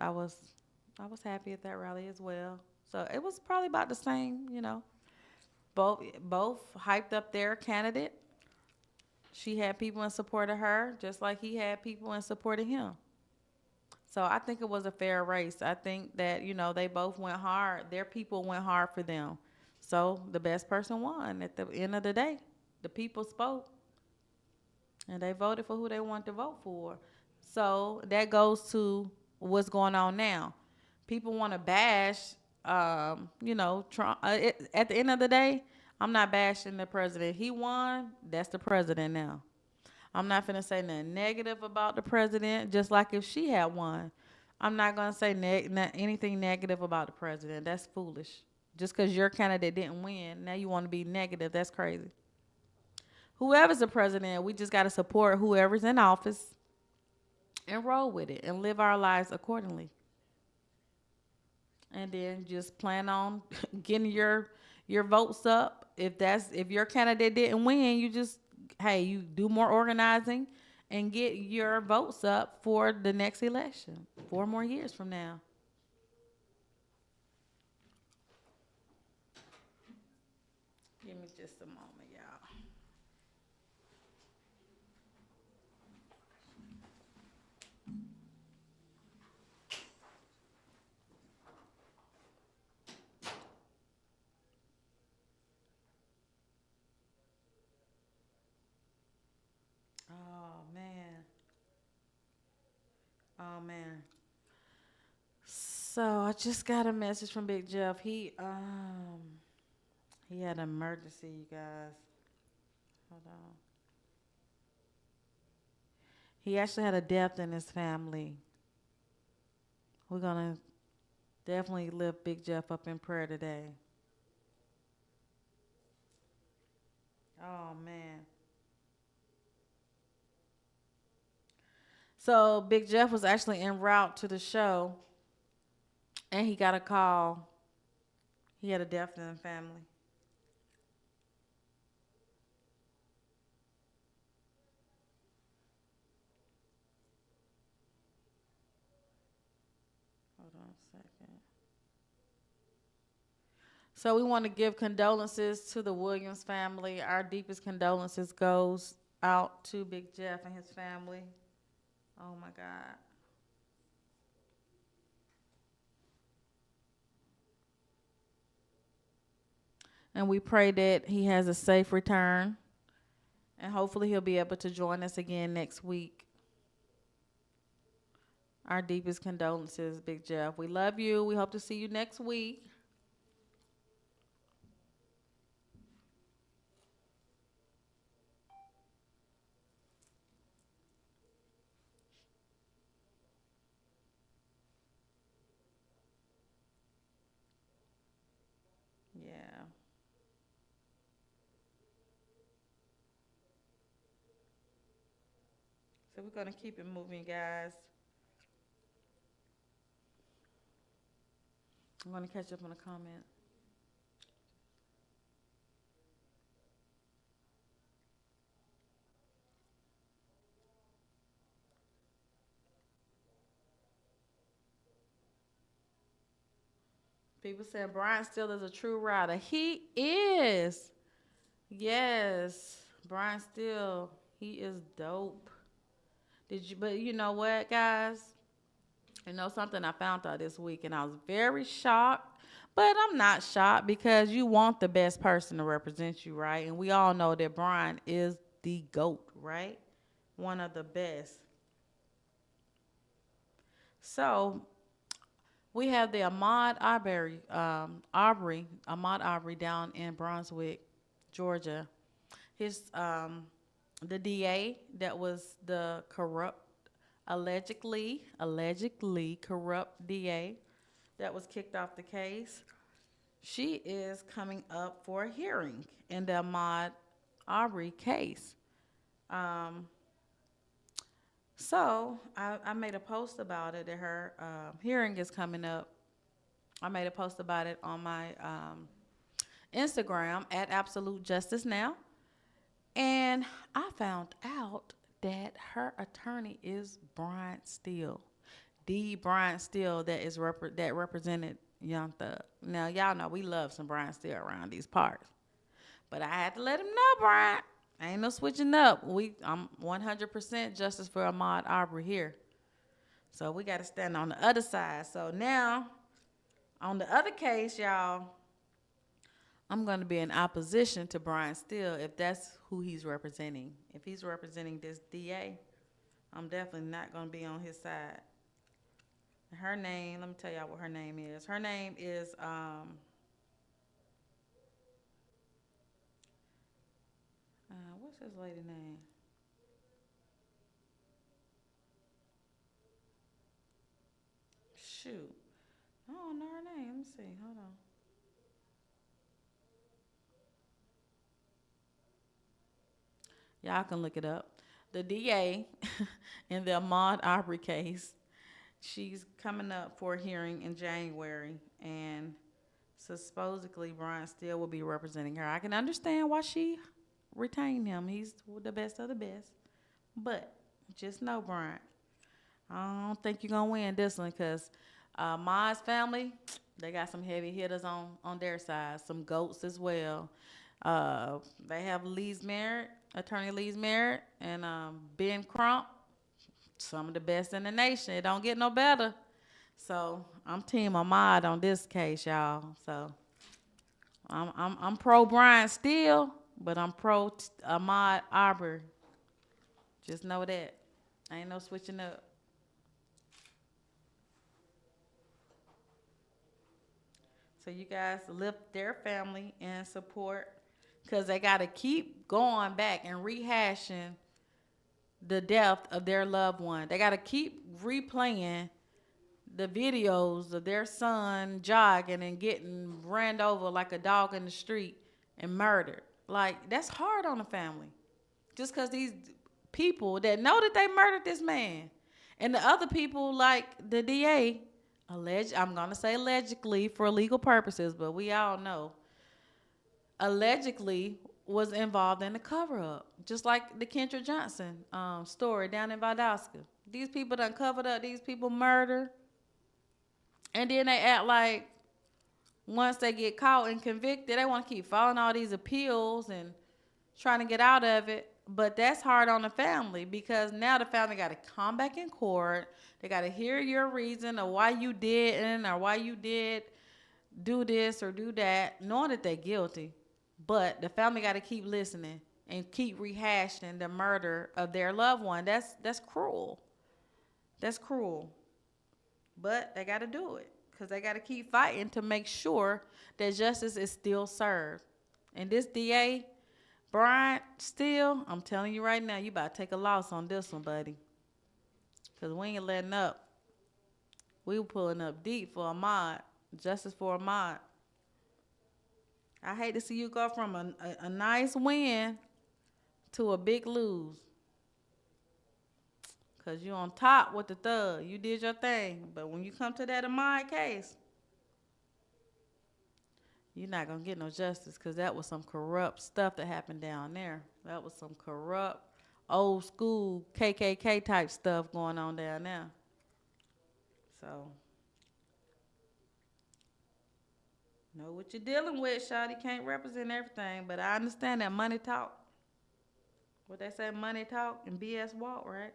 Speaker 5: happy at that rally as well. So it was probably about the same, Both hyped up their candidate. She had people in support of her, just like he had people in support of him. So I think it was a fair race. I think that, they both went hard. Their people went hard for them. So the best person won at the end of the day. The people spoke. And they voted for who they wanted to vote for. So that goes to what's going on now. People want to bash, Trump. At the end of the day, I'm not bashing the president. He won. That's the president now. I'm not finna say nothing negative about the president, just like if she had won. I'm not gonna say anything negative about the president. That's foolish. Just because your candidate didn't win, now you want to be negative. That's crazy. Whoever's the president, we just got to support whoever's in office and roll with it and live our lives accordingly. And then just plan on getting your votes up. If your candidate didn't win, you do more organizing and get your votes up for the next election 4 more years from now. Give me just a moment, y'all. Oh man. Oh man. So I just got a message from Big Jeff. He had an emergency, you guys. Hold on. He actually had a death in his family. We're gonna Definitely lift Big Jeff up in prayer today. Oh man. So Big Jeff was actually en route to the show, and he got a call. He had a death in the family. Hold on a second. So we want to give condolences to the Williams family. Our deepest condolences goes out to Big Jeff and his family. Oh my God. And we pray that he has a safe return, and hopefully he'll be able to join us again next week. Our deepest condolences, Big Jeff. We love you. We hope to see you next week. Yeah. So we're going to keep it moving, guys. I'm going to catch up on a comment. People saying Brian Steele is a true rider. He is. Yes. Brian Steele, he is dope. But you know what, guys? You know something I found out this week, and I was very shocked. But I'm not shocked because you want the best person to represent you, right? And we all know that Brian is the GOAT, right? One of the best. So we have the Ahmaud Arbery down in Brunswick, Georgia. His the DA that was the allegedly corrupt DA that was kicked off the case. She is coming up for a hearing in the Ahmaud Arbery case. Um, so I made a post about it. That her hearing is coming up. I made a post about it on my Instagram at Absolute Justice Now, and I found out that her attorney is Brian Steele, the Brian Steele that is that represented Young Thug. Now y'all know we love some Brian Steele around these parts, but I had to let him know, Brian. Ain't no switching up. I'm 100% justice for Ahmaud Arbery here. So we got to stand on the other side. So now, on the other case, y'all, I'm going to be in opposition to Brian Steele if that's who he's representing. If he's representing this DA, I'm definitely not going to be on his side. Her name, let me tell y'all what her name is. Her name is, what's his lady name? Shoot. I don't know her name. Let me see. Hold on. Y'all can look it up. The DA in the Ahmaud Arbery case, she's coming up for a hearing in January, and supposedly Brian Steele will be representing her. I can understand why she retained him. He's the best of the best. But just know, Brian, I don't think you're going to win this one because Ma's family, they got some heavy hitters on their side, some goats as well. They have Attorney Lee's Merritt, and Ben Crump, some of the best in the nation. It don't get no better. So I'm Team Ahmaud on this case, y'all. So I'm pro Brian Steele, but I'm pro Ahmaud Arbery. Just know that. Ain't no switching up. So you guys lift their family in support because they got to keep going back and rehashing the death of their loved one. They got to keep replaying the videos of their son jogging and getting ran over like a dog in the street and murdered. Like, that's hard on the family. Just because these people that know that they murdered this man and the other people, like the DA, I'm going to say allegedly for legal purposes, but we all know, allegedly was involved in the cover-up. Just like the Kendra Johnson story down in Valdosta. These people done covered up these people murder. And then they act like once they get caught and convicted, they want to keep filing all these appeals and trying to get out of it. But that's hard on the family because now the family got to come back in court. They got to hear your reason of why you didn't or why you did do this or do that, knowing that they're guilty. But the family got to keep listening and keep rehashing the murder of their loved one. That's cruel. That's cruel. But they got to do it because they got to keep fighting to make sure that justice is still served. And this DA, Bryant, still, I'm telling you right now, you about to take a loss on this one, buddy. Because we ain't letting up. We were pulling up deep for Ahmaud. Justice for Ahmaud. I hate to see you go from a nice win to a big lose. Because you on top with the thug. You did your thing. But when you come to that Ahmaud case, you're not going to get no justice because that was some corrupt stuff that happened down there. That was some corrupt, old school KKK type stuff going on down there. So, know what you're dealing with, shawty. Can't represent everything, but I understand that money talk. What they say, money talk and BS walk, right?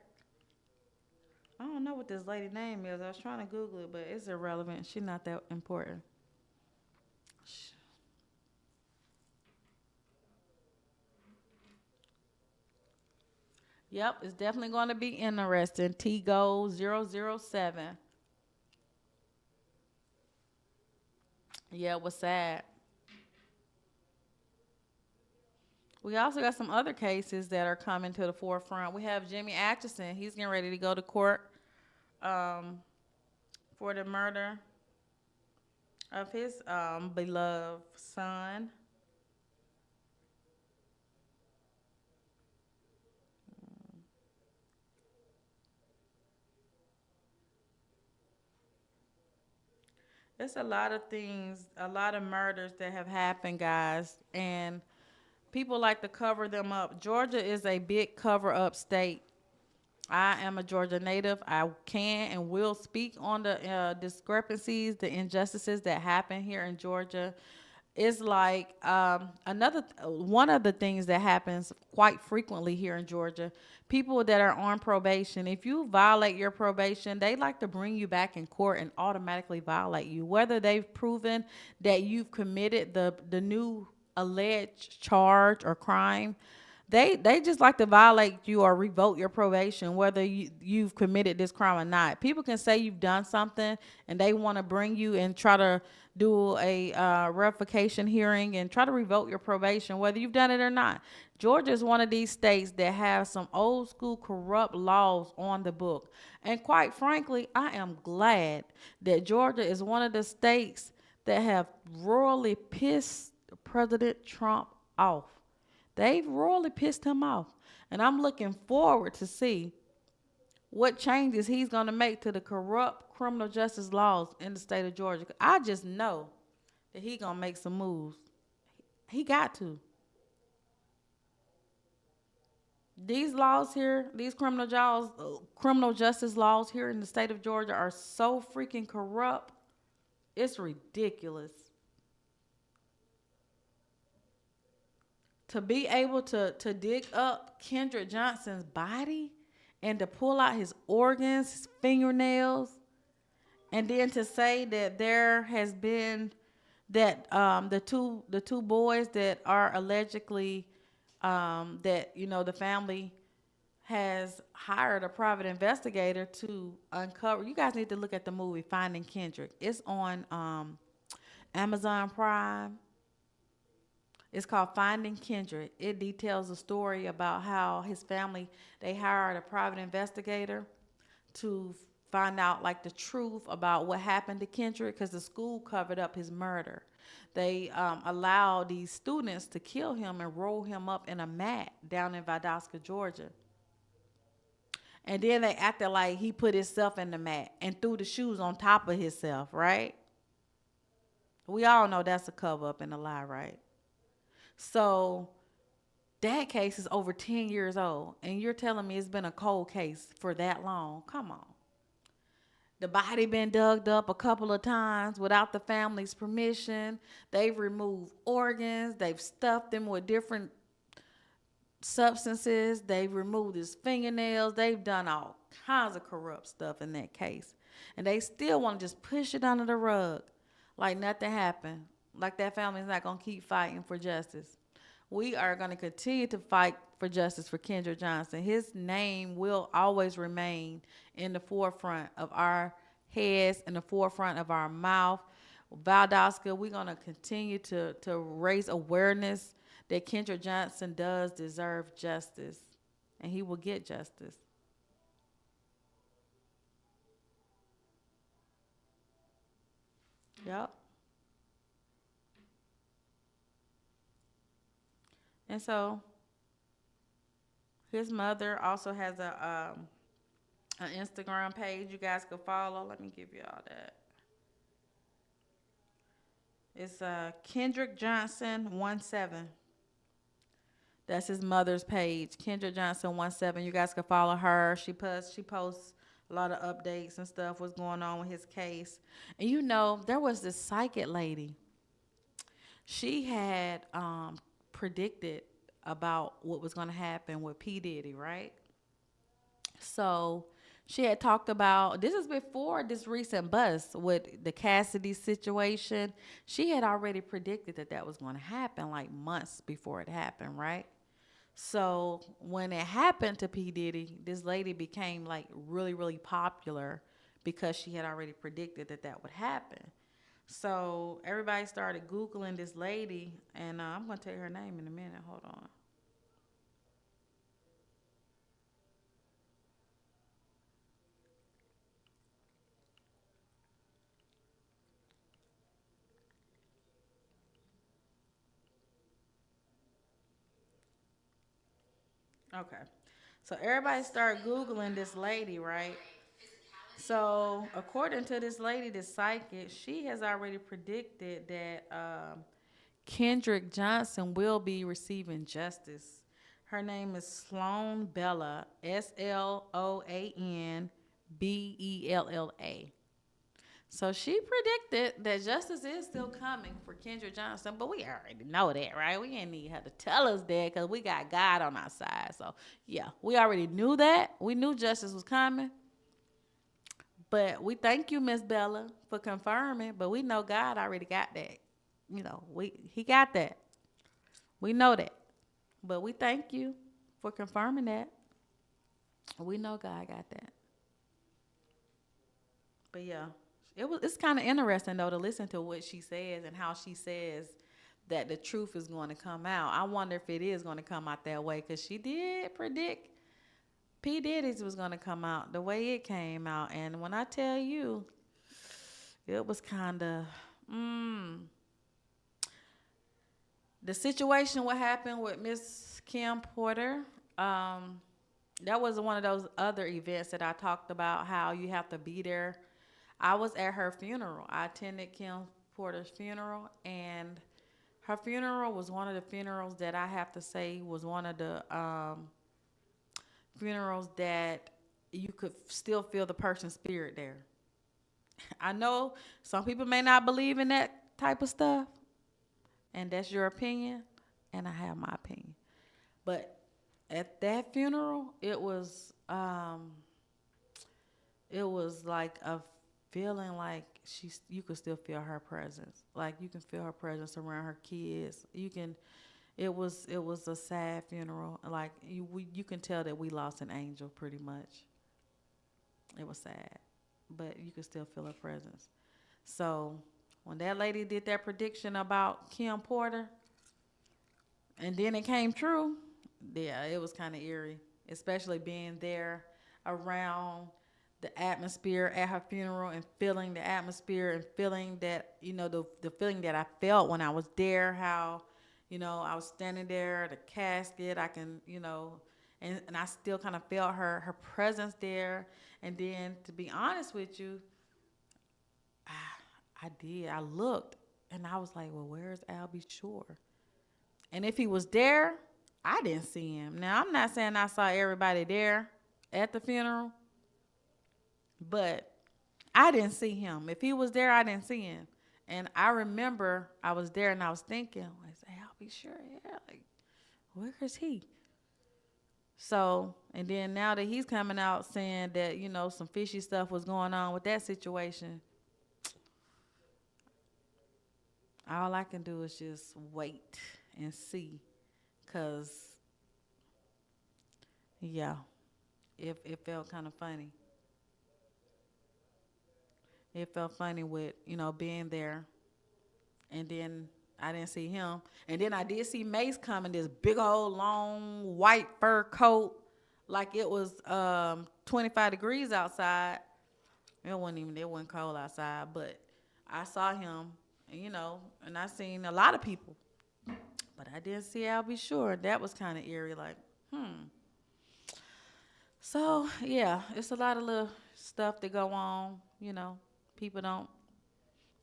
Speaker 5: I don't know what this lady name is. I was trying to Google it, but it's irrelevant. She's not that important. Yep, it's definitely going to be interesting. T-Go 007. Yeah, it was sad. We also got some other cases that are coming to the forefront. We have Jimmy Atchison. He's getting ready to go to court for the murder of his beloved son. It's a lot of things, a lot of murders that have happened, guys, and people like to cover them up. Georgia is a big cover-up state. I am a Georgia native. I can and will speak on the discrepancies, the injustices that happen here in Georgia. It's like one of the things that happens quite frequently here in Georgia. People that are on probation, if you violate your probation, they like to bring you back in court and automatically violate you, whether they've proven that you've committed the new alleged charge or crime. They just like to violate you or revoke your probation, whether you've committed this crime or not. People can say you've done something, and they want to bring you and try to do a revocation hearing and try to revoke your probation, whether you've done it or not. Georgia is one of these states that have some old school corrupt laws on the book. And quite frankly, I am glad that Georgia is one of the states that have royally pissed President Trump off. They've royally pissed him off. And I'm looking forward to see what changes he's going to make to the corrupt criminal justice laws in the state of Georgia. I just know that he's going to make some moves. He got to. These laws here, these criminal justice laws here in the state of Georgia are so freaking corrupt. It's ridiculous. To be able to dig up Kendrick Johnson's body and to pull out his organs, his fingernails, and then to say that there has been that the two boys that are allegedly that the family has hired a private investigator to uncover. You guys need to look at the movie Finding Kendrick. It's on Amazon Prime. It's called Finding Kendrick. It details a story about how his family, they hired a private investigator to find out like the truth about what happened to Kendrick because the school covered up his murder. They allowed these students to kill him and roll him up in a mat down in Valdosta, Georgia. And then they acted like he put himself in the mat and threw the shoes on top of himself, right? We all know that's a cover up and a lie, right? So that case is over 10 years old. And you're telling me it's been a cold case for that long? Come on. The body been dug up a couple of times without the family's permission. They've removed organs. They've stuffed them with different substances. They've removed his fingernails. They've done all kinds of corrupt stuff in that case. And they still want to just push it under the rug like nothing happened. Like that family's not going to keep fighting for justice. We are going to continue to fight for justice for Kendrick Johnson. His name will always remain in the forefront of our heads, in the forefront of our mouth. Valdosta, we're going to continue to raise awareness that Kendrick Johnson does deserve justice, and he will get justice. Yep. And so his mother also has an Instagram page you guys can follow. Let me give you all that. It's Kendrick Johnson 17. That's his mother's page, Kendrick Johnson 17. You guys can follow her. She posts a lot of updates and stuff. What's going on with his case? And you know, there was this psychic lady. She had predicted about what was going to happen with P. Diddy, right? So she had talked about, this is before this recent bust with the Cassidy situation. She had already predicted that that was going to happen like months before it happened, right? So when it happened to P. Diddy, this lady became like really, really popular because she had already predicted that that would happen. So everybody started Googling this lady, and I'm going to tell you her name in a minute. Hold on. Okay. So everybody started Googling this lady, right? So according to this lady, this psychic, she has already predicted that Kendrick Johnson will be receiving justice. Her name is Sloan Bella, Sloanbella. So she predicted that justice is still coming for Kendrick Johnson, but we already know that, right? We ain't need her to tell us that because we got God on our side. So yeah, we already knew that. We knew justice was coming. But we thank you, Miss Bella, for confirming. But we know God already got that. You know, he got that. We know that. But we thank you for confirming that. We know God got that. But yeah, it's kind of interesting though to listen to what she says and how she says that the truth is going to come out. I wonder if it is going to come out that way because she did predict P. Diddy's was going to come out the way it came out. And when I tell you, it was kind of, the situation, what happened with Miss Kim Porter, that was one of those other events that I talked about, how you have to be there. I was at her funeral. I attended Kim Porter's funeral, and her funeral was one of the funerals that I have to say was one of the funerals that you could still feel the person's spirit there. I know some people may not believe in that type of stuff, and that's your opinion, and I have my opinion. But at that funeral, it was like a feeling like you could still feel her presence. Like you can feel her presence around her kids. It was a sad funeral. Like you can tell that we lost an angel pretty much. It was sad, but you could still feel her presence. So when that lady did that prediction about Kim Porter, and then it came true, yeah, it was kind of eerie, especially being there around the atmosphere at her funeral and feeling the atmosphere and feeling that, the feeling that I felt when I was there, how, I was standing there at the casket, I can, and I still kind of felt her presence there. And then, to be honest with you, I did. I looked and I was like, well, where's Albie Shore? And if he was there, I didn't see him. Now, I'm not saying I saw everybody there at the funeral, but I didn't see him. If he was there, I didn't see him. And I remember I was there and I was thinking, I say, Albie Shore, yeah, like, where is he? So, and then now that he's coming out saying that, some fishy stuff was going on with that situation, all I can do is just wait and see. Because, yeah, it felt kind of funny. It felt funny with, being there. And then I didn't see him. And then I did see Mace come in this big old long white fur coat, like it was 25 degrees outside. It wasn't cold outside, but I saw him, and I seen a lot of people. But I didn't see Albie Shore. That was kind of eerie, like, So, yeah, it's a lot of little stuff that go on, People don't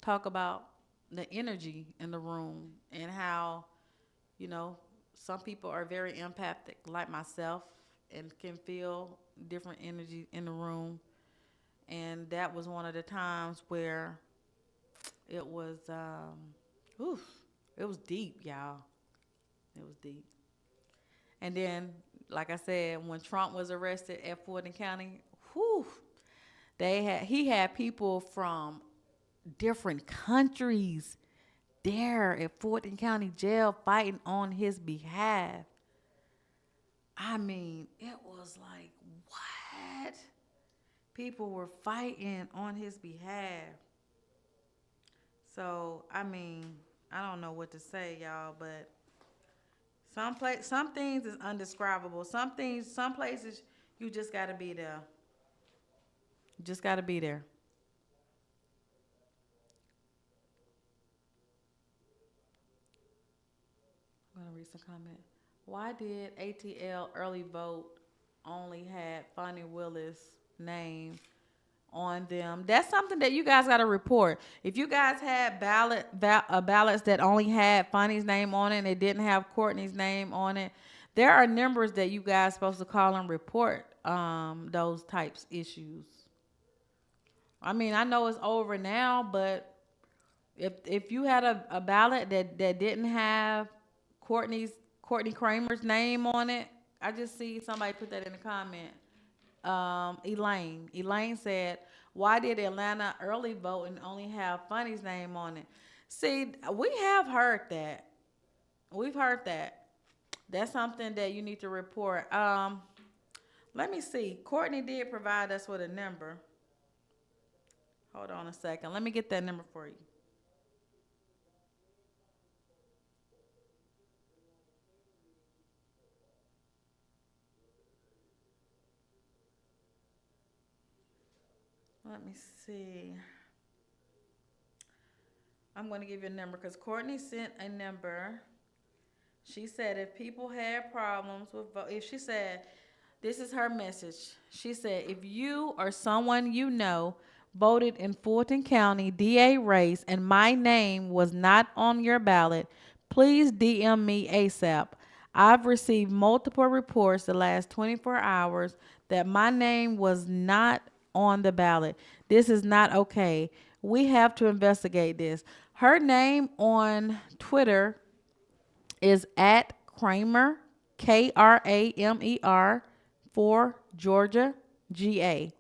Speaker 5: talk about the energy in the room and how, some people are very empathic, like myself, and can feel different energy in the room. And that was one of the times where it was, it was deep, y'all. It was deep. And then, like I said, when Trump was arrested at Fulton County, he had people from different countries there at Fulton County Jail fighting on his behalf. I mean, it was like, what? People were fighting on his behalf. So, I mean, I don't know what to say, y'all, but some things is undescribable. Some places, you just gotta be there. You just gotta be there. I'm gonna read some comment. Why did ATL early vote only had Fonnie Willis' name on them? That's something that you guys got to report. If you guys had ballots that only had Fonnie's name on it and it didn't have Courtney's name on it, there are numbers that you guys supposed to call and report those types issues. I mean, I know it's over now, but if you had a ballot that didn't have Courtney Kramer's name on it, I just see somebody put that in the comment. Elaine said, why did Atlanta early vote and only have Funny's name on it? See, we have heard that. We've heard that. That's something that you need to report. Let me see. Courtney did provide us with a number. Hold on a second. Let me get that number for you. Let me see. I'm going to give you a number because Courtney sent a number. She said if people had problems with this is her message. She said, if you or someone you know voted in Fulton County DA race and my name was not on your ballot, please DM me ASAP. I've received multiple reports the last 24 hours that my name was not on the ballot. This is not okay. We have to investigate this. Her name on Twitter is at Kramer, Kramer, for Georgia, GA.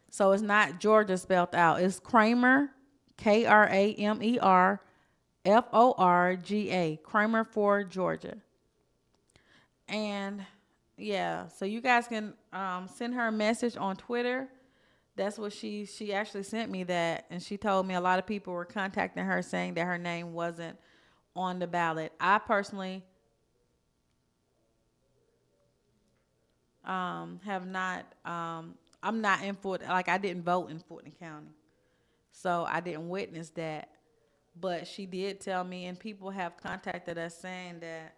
Speaker 5: So it's not Georgia spelled out. It's Kramer, Kramer, FORGA, Kramer for Georgia. And yeah, so you guys can send her a message on Twitter. That's what she actually sent me that, and she told me a lot of people were contacting her saying that her name wasn't on the ballot. I personally have not I'm not in Fulton. Like I didn't vote in Fulton County, so I didn't witness that. But she did tell me, and people have contacted us saying that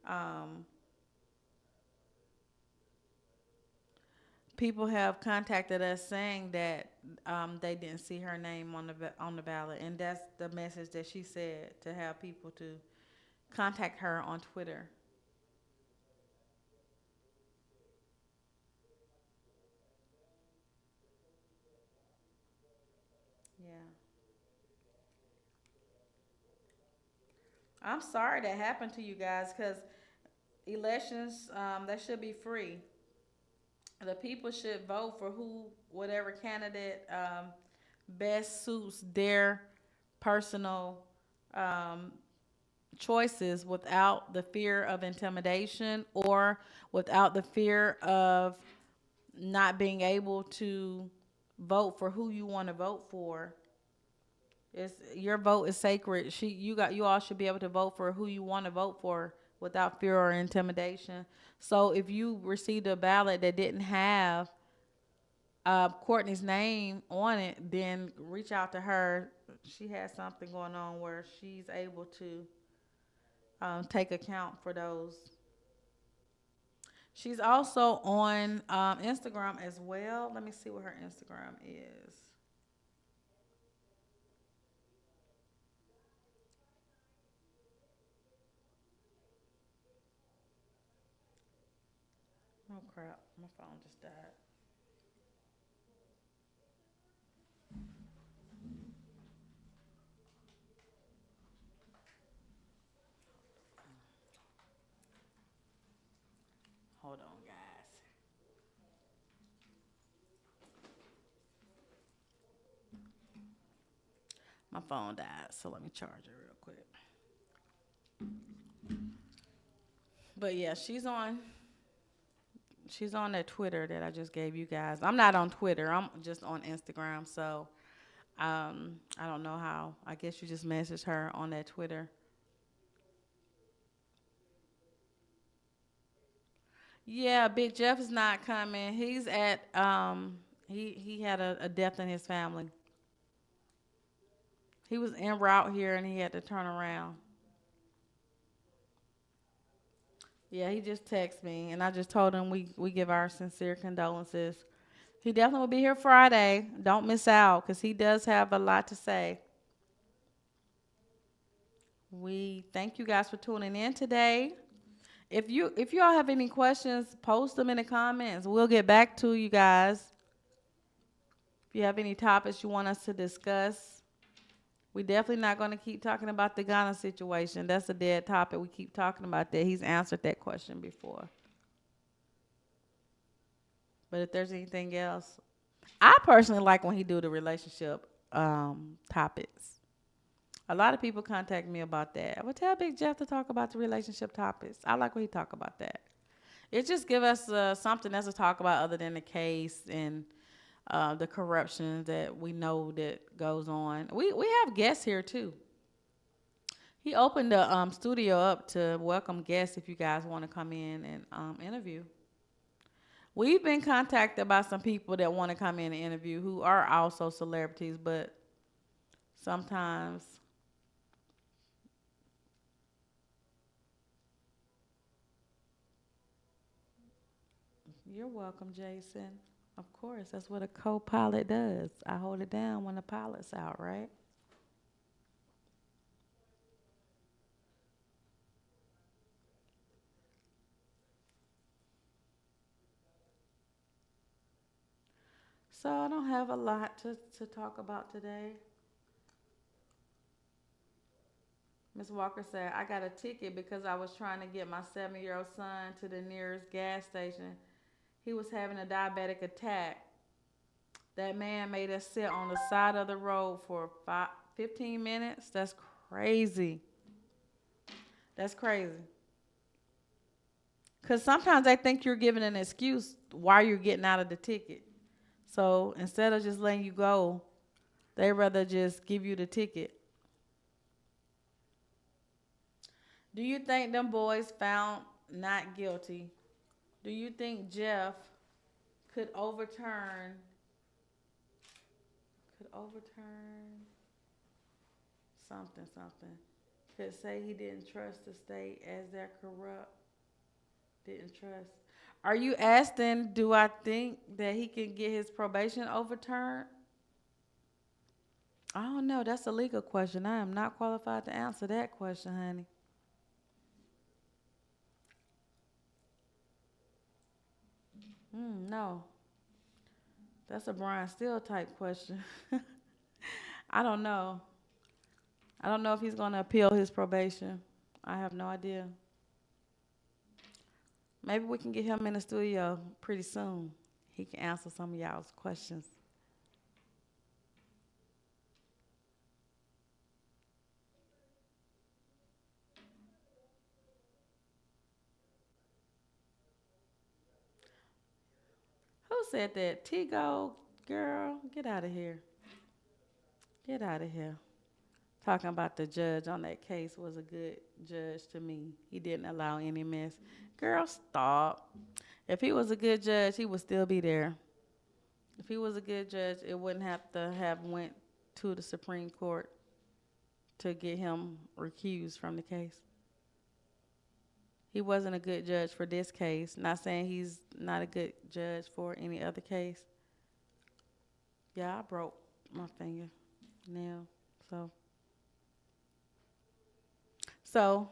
Speaker 5: um, people have contacted us saying that they didn't see her name on the ballot, and that's the message that she said to have people to contact her on Twitter. Yeah, I'm sorry that happened to you guys because elections that should be free. The people should vote for whatever candidate best suits their personal um, choices without the fear of intimidation or without the fear of not being able to vote for who you want to vote for. It's your vote is sacred. You all should be able to vote for who you want to vote for without fear or intimidation. So if you received a ballot that didn't have Courtney's name on it, then reach out to her. She has something going on where she's able to take account for those. She's also on Instagram as well. Let me see what her Instagram is. Oh crap, my phone just died. Hold on, guys. My phone died, so let me charge it real quick. But yeah, she's on that Twitter that I just gave you guys. I'm not on Twitter. I'm just on Instagram. So I don't know how. I guess you just message her on that Twitter. Yeah, Big Jeff is not coming. He's at he had a death in his family. He was en route here and he had to turn around. Yeah, he just texted me and I just told him we give our sincere condolences. He definitely will be here Friday. Don't miss out because he does have a lot to say. We thank you guys for tuning in today. If you all have any questions, post them in the comments. We'll get back to you guys. If you have any topics you want us to discuss, we definitely not going to keep talking about the Ghana situation. That's a dead topic. We keep talking about that. He's answered that question before. But if there's anything else, I personally like when he do the relationship topics. A lot of people contact me about that. I would tell Big Jeff to talk about the relationship topics. I like when he talk about that. It just give us something else to talk about other than the case and the corruption that we know that goes on. We have guests here too. He opened the studio up to welcome guests if you guys want to come in and interview. We've been contacted by some people that want to come in and interview who are also celebrities, but sometimes you're welcome, Jason. Of course, that's what a co-pilot does. I hold it down when the pilot's out, right? So I don't have a lot to talk about today. Miss Walker said, I got a ticket because I was trying to get my 7-year-old son to the nearest gas station. He was having a diabetic attack. That man made us sit on the side of the road for 15 minutes. That's crazy. That's crazy. Because sometimes they think you're giving an excuse why you're getting out of the ticket. So instead of just letting you go, they rather just give you the ticket. Do you think them boys found not guilty? Do you think Jeff could overturn something. Could say he didn't trust the state as they're corrupt. Didn't trust. Are you asking, do I think that he can get his probation overturned? I don't know. That's a legal question. I am not qualified to answer that question, honey. No. That's a Brian Steele type question. I don't know. I don't know if he's going to appeal his probation. I have no idea. Maybe we can get him in the studio pretty soon. He can answer some of y'all's questions. Who said that? Tigo, girl, get out of here. Get out of here. Talking about the judge on that case was a good judge to me. He didn't allow any mess. Girl, stop. If he was a good judge, he would still be there. If he was a good judge, it wouldn't have to have went to the Supreme Court to get him recused from the case. He wasn't a good judge for this case. Not saying he's not a good judge for any other case. Yeah, I broke my finger nail. So,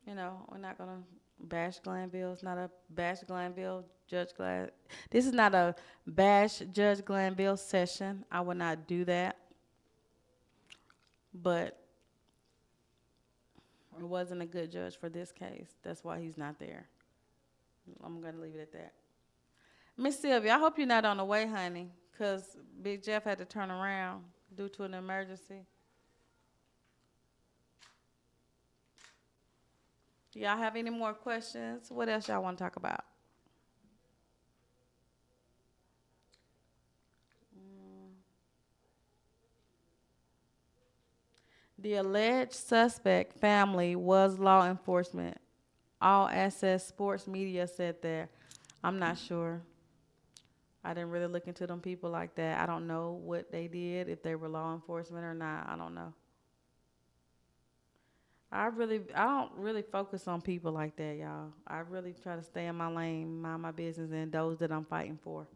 Speaker 5: we're not gonna bash Glanville. It's not a bash Glanville, Judge Glan. This is not a bash Judge Glanville session. I would not do that. But it wasn't a good judge for this case. That's why he's not there. I'm gonna leave it at that. Miss Sylvia, I hope you're not on the way, honey, because Big Jeff had to turn around due to an emergency. Y'all have any more questions? What else y'all want to talk about? The alleged suspect family was law enforcement. All Access Sports Media said that. I'm not sure. I didn't really look into them people like that. I don't know what they did, if they were law enforcement or not. I don't know. I don't really focus on people like that, y'all. I really try to stay in my lane, mind my business, and those that I'm fighting for.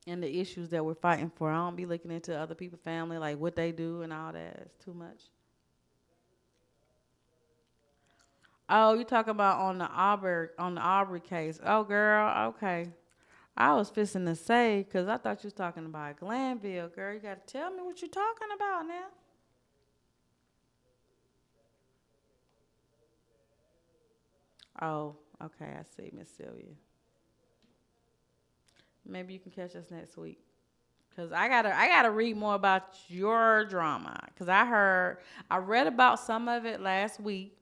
Speaker 5: And the issues that we're fighting for. I don't be looking into other people's family, like what they do and all that. It's too much. Oh, you talking about on the Aubrey case. Oh, girl, okay. I was fixing to say, because I thought you was talking about Glanville. Girl, you got to tell me what you're talking about now. Oh, okay, I see, Miss Sylvia. Maybe you can catch us next week. Cause I gotta read more about your drama. Cause I read about some of it last week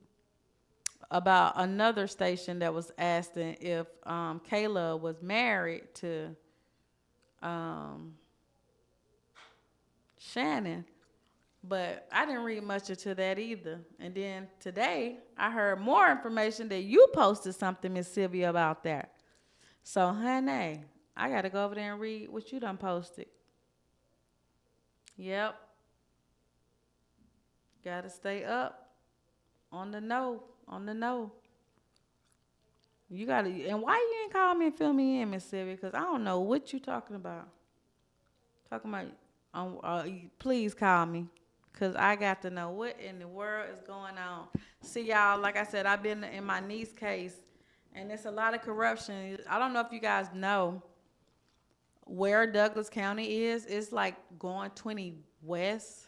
Speaker 5: about another station that was asking if Kayla was married to Shannon, but I didn't read much into that either. And then today I heard more information that you posted something, Miss Sylvia, about that. So, honey, I got to go over there and read what you done posted. Yep. Got to stay up on the know. You got to, and why you ain't call me and fill me in, Miss Sylvia? Because I don't know what you talking about. Please call me. Because I got to know what in the world is going on. See, y'all, like I said, I've been in my niece's case, and there's a lot of corruption. I don't know if you guys know where Douglas County is. It's like going 20 west.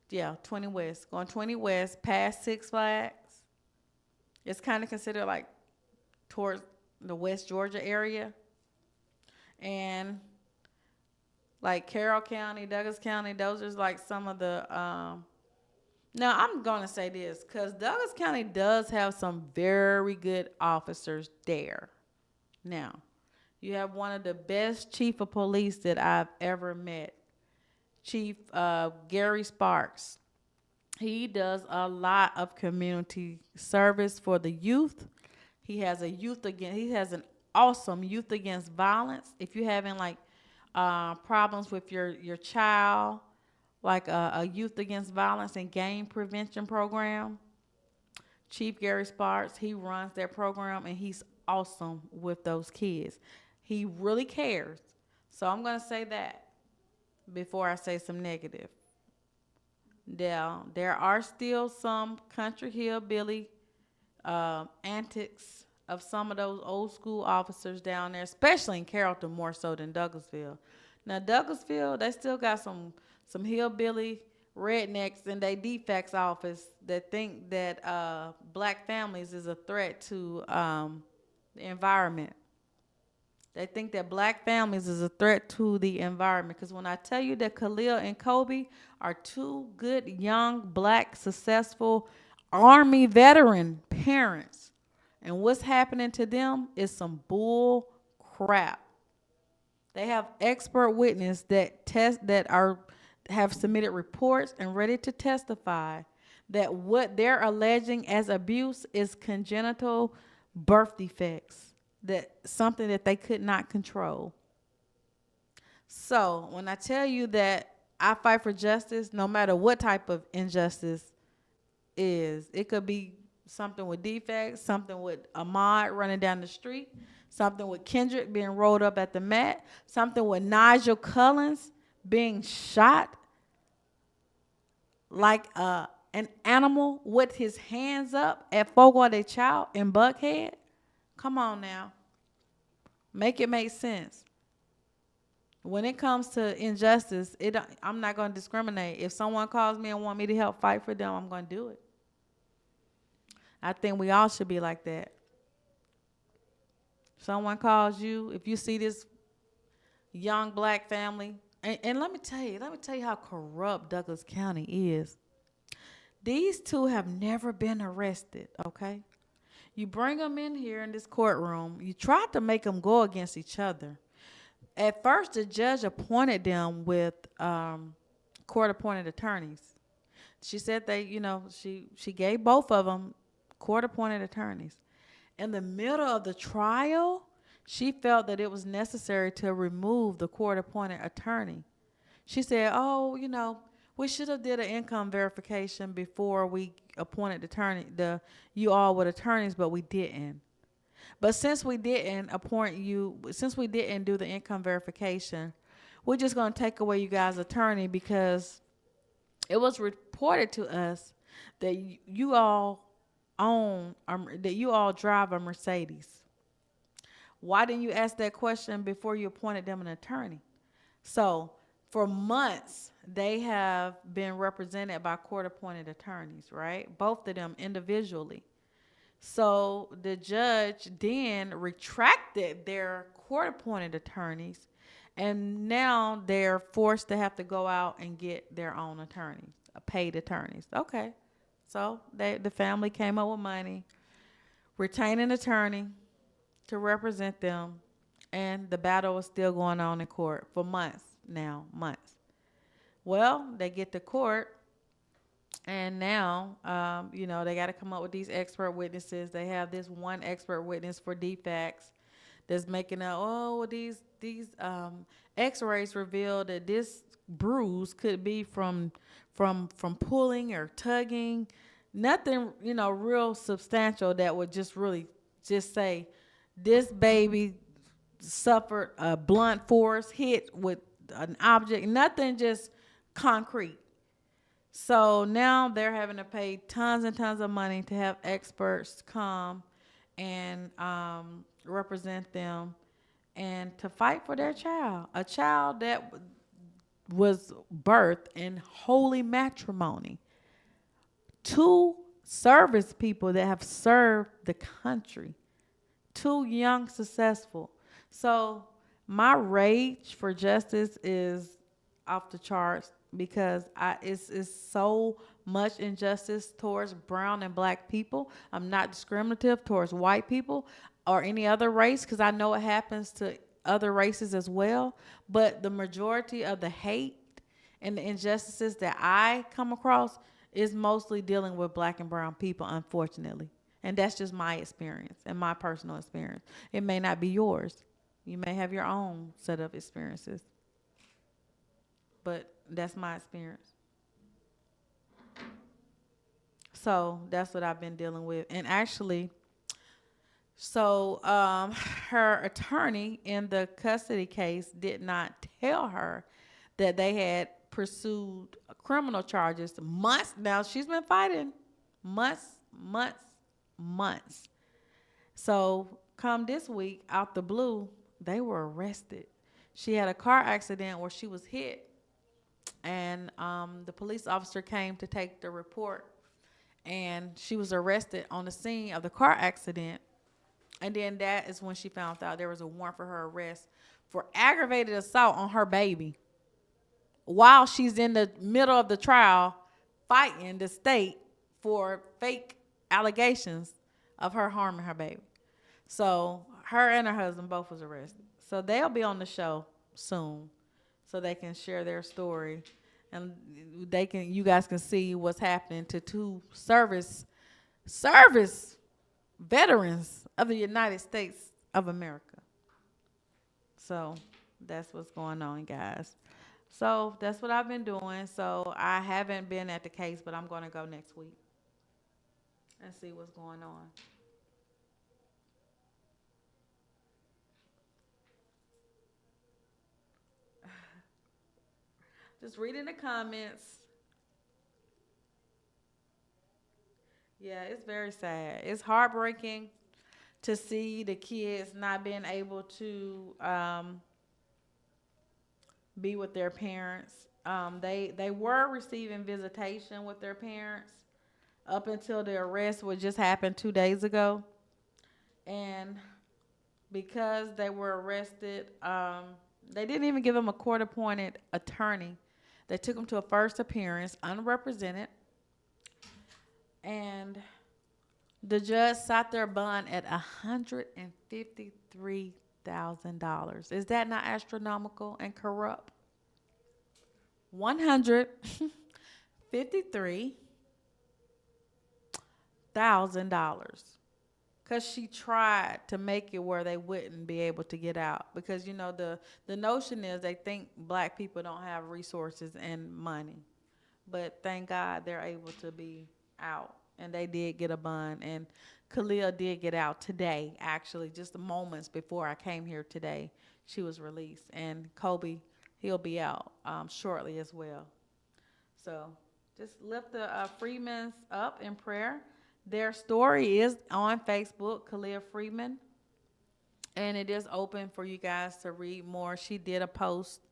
Speaker 5: Yeah, 20 west. Going 20 west, past Six Flags. It's kind of considered like towards the West Georgia area. And like Carroll County, Douglas County, those are like some of the, now I'm going to say this, because Douglas County does have some very good officers there. Now, you have one of the best chief of police that I've ever met, Chief Gary Sparks. He does a lot of community service for the youth. He has a youth again. He has an awesome. Youth Against Violence. If you're having like problems with your child, like a Youth Against Violence and Gang Prevention program. Chief Gary Sparks, he runs that program and he's awesome with those kids. He really cares. So I'm going to say that before I say some negative. There are still some country hillbilly antics of some of those old school officers down there, especially in Carrollton more so than Douglasville. Now Douglasville, they still got some hillbilly rednecks in their defects office that think that black families is a threat to the environment. They think that black families is a threat to the environment. Because when I tell you that Khalil and Kobe are two good, young, black, successful Army veteran parents, and what's happening to them is some bull crap. They have expert witness that have submitted reports and ready to testify that what they're alleging as abuse is congenital birth defects, that something that they could not control. So when I tell you that I fight for justice, no matter what type of injustice is, it could be something with defects, something with Ahmaud running down the street, something with Kendrick being rolled up at the mat, something with Nigel Cullins being shot like an animal with his hands up at Fogo de Chao in Buckhead. Come on now. Make it make sense. When it comes to injustice, I'm not going to discriminate. If someone calls me and want me to help fight for them, I'm going to do it. I think we all should be like that. Someone calls you, if you see this young black family, and let me tell you how corrupt Douglas County is. These two have never been arrested, okay? You bring them in here in this courtroom. You try to make them go against each other. At first, the judge appointed them with court-appointed attorneys. She said she gave both of them court-appointed attorneys. In the middle of the trial, she felt that it was necessary to remove the court-appointed attorney. She said, we should have did an income verification before we appointed you all with attorneys, but we didn't. But since we didn't do the income verification, we're just going to take away you guys' attorney because it was reported to us that you all drive a Mercedes. Why didn't you ask that question before you appointed them an attorney? So for months, they have been represented by court-appointed attorneys, right? Both of them individually. So the judge then retracted their court-appointed attorneys, and now they're forced to have to go out and get their own attorneys, paid attorneys. Okay. So the family came up with money, retained an attorney to represent them, and the battle was still going on in court for months. Well, they get to court, and now, they got to come up with these expert witnesses. They have this one expert witness for defects that's making out, these X-rays reveal that this bruise could be from pulling or tugging. Nothing, real substantial that would just really just say this baby suffered a blunt force hit with an object. Nothing just concrete. So now they're having to pay tons and tons of money to have experts come and represent them and to fight for their child. A child that was birthed in holy matrimony. 2 service people that have served the country. 2 young, successful. So my rage for justice is off the charts because it's so much injustice towards brown and black people. I'm not discriminative towards white people or any other race because I know it happens to other races as well. But the majority of the hate and the injustices that I come across is mostly dealing with black and brown people, unfortunately. And that's just my experience and my personal experience. It may not be yours. You may have your own set of experiences. But that's my experience. So that's what I've been dealing with. And actually, her attorney in the custody case did not tell her that they had pursued criminal charges months. Now she's been fighting months. So come this week, out the blue, they were arrested. She had a car accident where she was hit, and the police officer came to take the report, and she was arrested on the scene of the car accident. And then that is when she found out there was a warrant for her arrest for aggravated assault on her baby while she's in the middle of the trial fighting the state for fake allegations of her harming her baby. So her and her husband both was arrested. So they'll be on the show soon so they can share their story, and you guys can see what's happening to two service veterans of the United States of America. So that's what's going on, guys. So that's what I've been doing. So I haven't been at the case, but I'm going to go next week and see what's going on. Just reading the comments. Yeah, it's very sad. It's heartbreaking to see the kids not being able to be with their parents. They were receiving visitation with their parents up until the arrest, which just happened 2 days ago. And because they were arrested, they didn't even give them a court-appointed attorney. They took them to a first appearance, unrepresented. And the judge sat their bond at $153,000. Is that not astronomical and corrupt? $153,000. Because she tried to make it where they wouldn't be able to get out. Because, you know, the notion is they think black people don't have resources and money. But thank God they're able to be out. And they did get a bond. And Khalil did get out today, actually, just the moments before I came here today. She was released. And Kobe, he'll be out shortly as well. So just lift the Freemans up in prayer. Their story is on Facebook, Khalil Freeman, and it is open for you guys to read more. She did a post,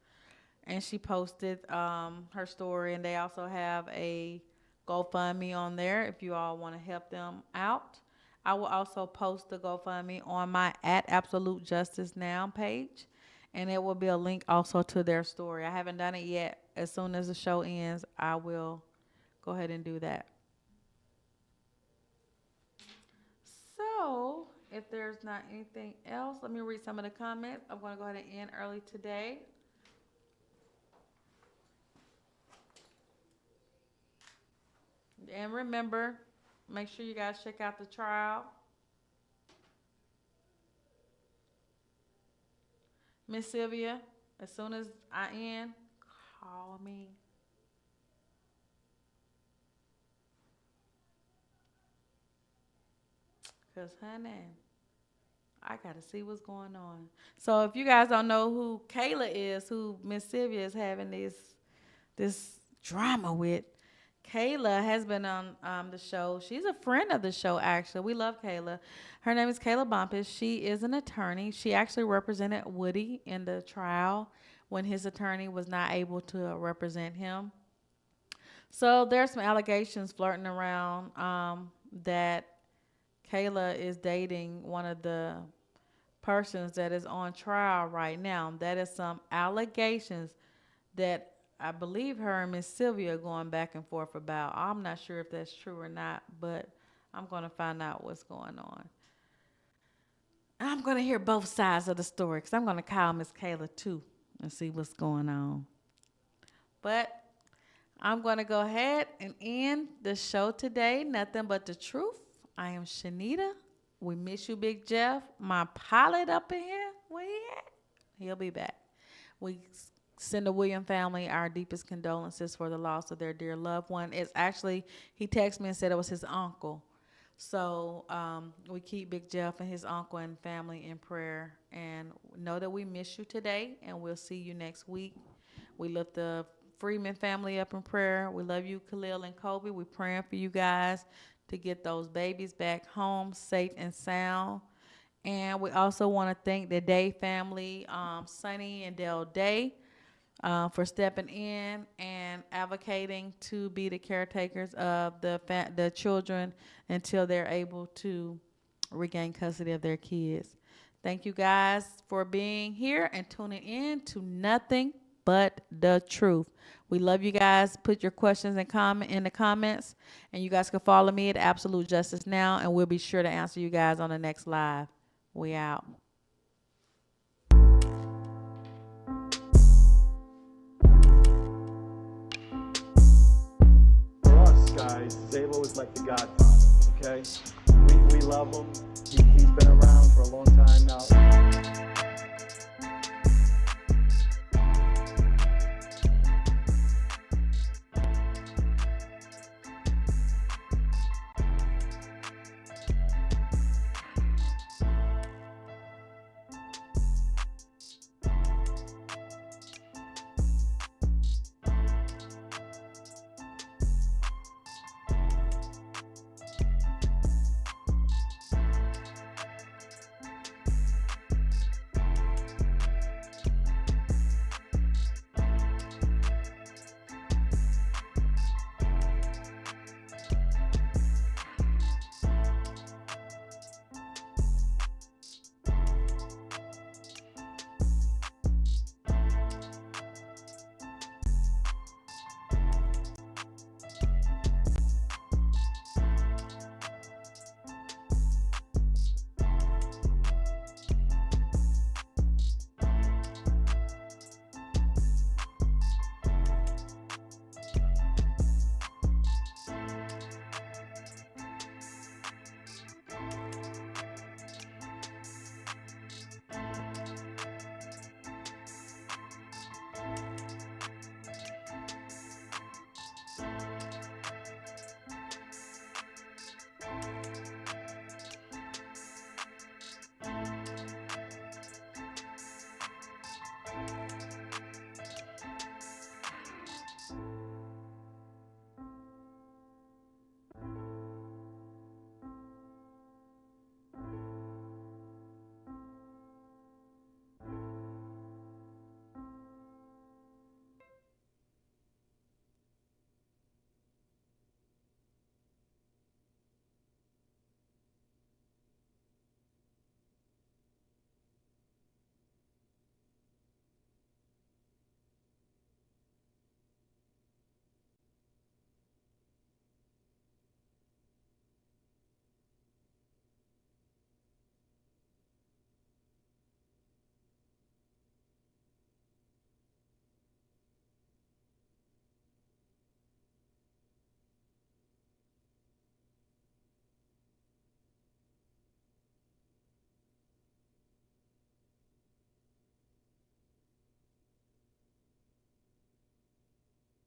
Speaker 5: and she posted her story, and they also have a GoFundMe on there if you all want to help them out. I will also post the GoFundMe on my @AbsoluteJusticeNow page, and it will be a link also to their story. I haven't done it yet. As soon as the show ends, I will go ahead and do that. So, if there's not anything else, let me read some of the comments. I'm going to go ahead and end early today. And remember, make sure you guys check out the trial. Miss Sylvia, as soon as I end, call me. Because, honey, I got to see what's going on. So if you guys don't know who Kayla is, who Miss Sylvia is having this drama with, Kayla has been on the show. She's a friend of the show, actually. We love Kayla. Her name is Kayla Bumpus. She is an attorney. She actually represented Woody in the trial when his attorney was not able to represent him. So there's some allegations flirting around that Kayla is dating one of the persons that is on trial right now. That is some allegations that I believe her and Miss Sylvia are going back and forth about. I'm not sure if that's true or not, but I'm going to find out what's going on. I'm going to hear both sides of the story because I'm going to call Miss Kayla too and see what's going on. But I'm going to go ahead and end the show today. Nothing but the truth I am Shanita. We miss you, Big Jeff. My pilot up in here. Where he at? He'll be back. We send the William family our deepest condolences for the loss of their dear loved one. It's actually, he texted me and said it was his uncle. So we keep Big Jeff and his uncle and family in prayer, and know that we miss you today, and we'll see you next week. We lift the Freeman family up in prayer. We love you, Khalil and Kobe. We're praying for you guys to get those babies back home safe and sound. And we also want to thank the Day family, Sonny and Del Day, for stepping in and advocating to be the caretakers of the children until they're able to regain custody of their kids. Thank you guys for being here and tuning in to Nothing But the Truth. We love you guys. Put your questions and comment in the comments, and you guys can follow me at Absolute Justice Now, and we'll be sure to answer you guys on the next live. We out.
Speaker 1: For us guys, Zabo is like the Godfather, okay? We love him. He's been around for a long time now.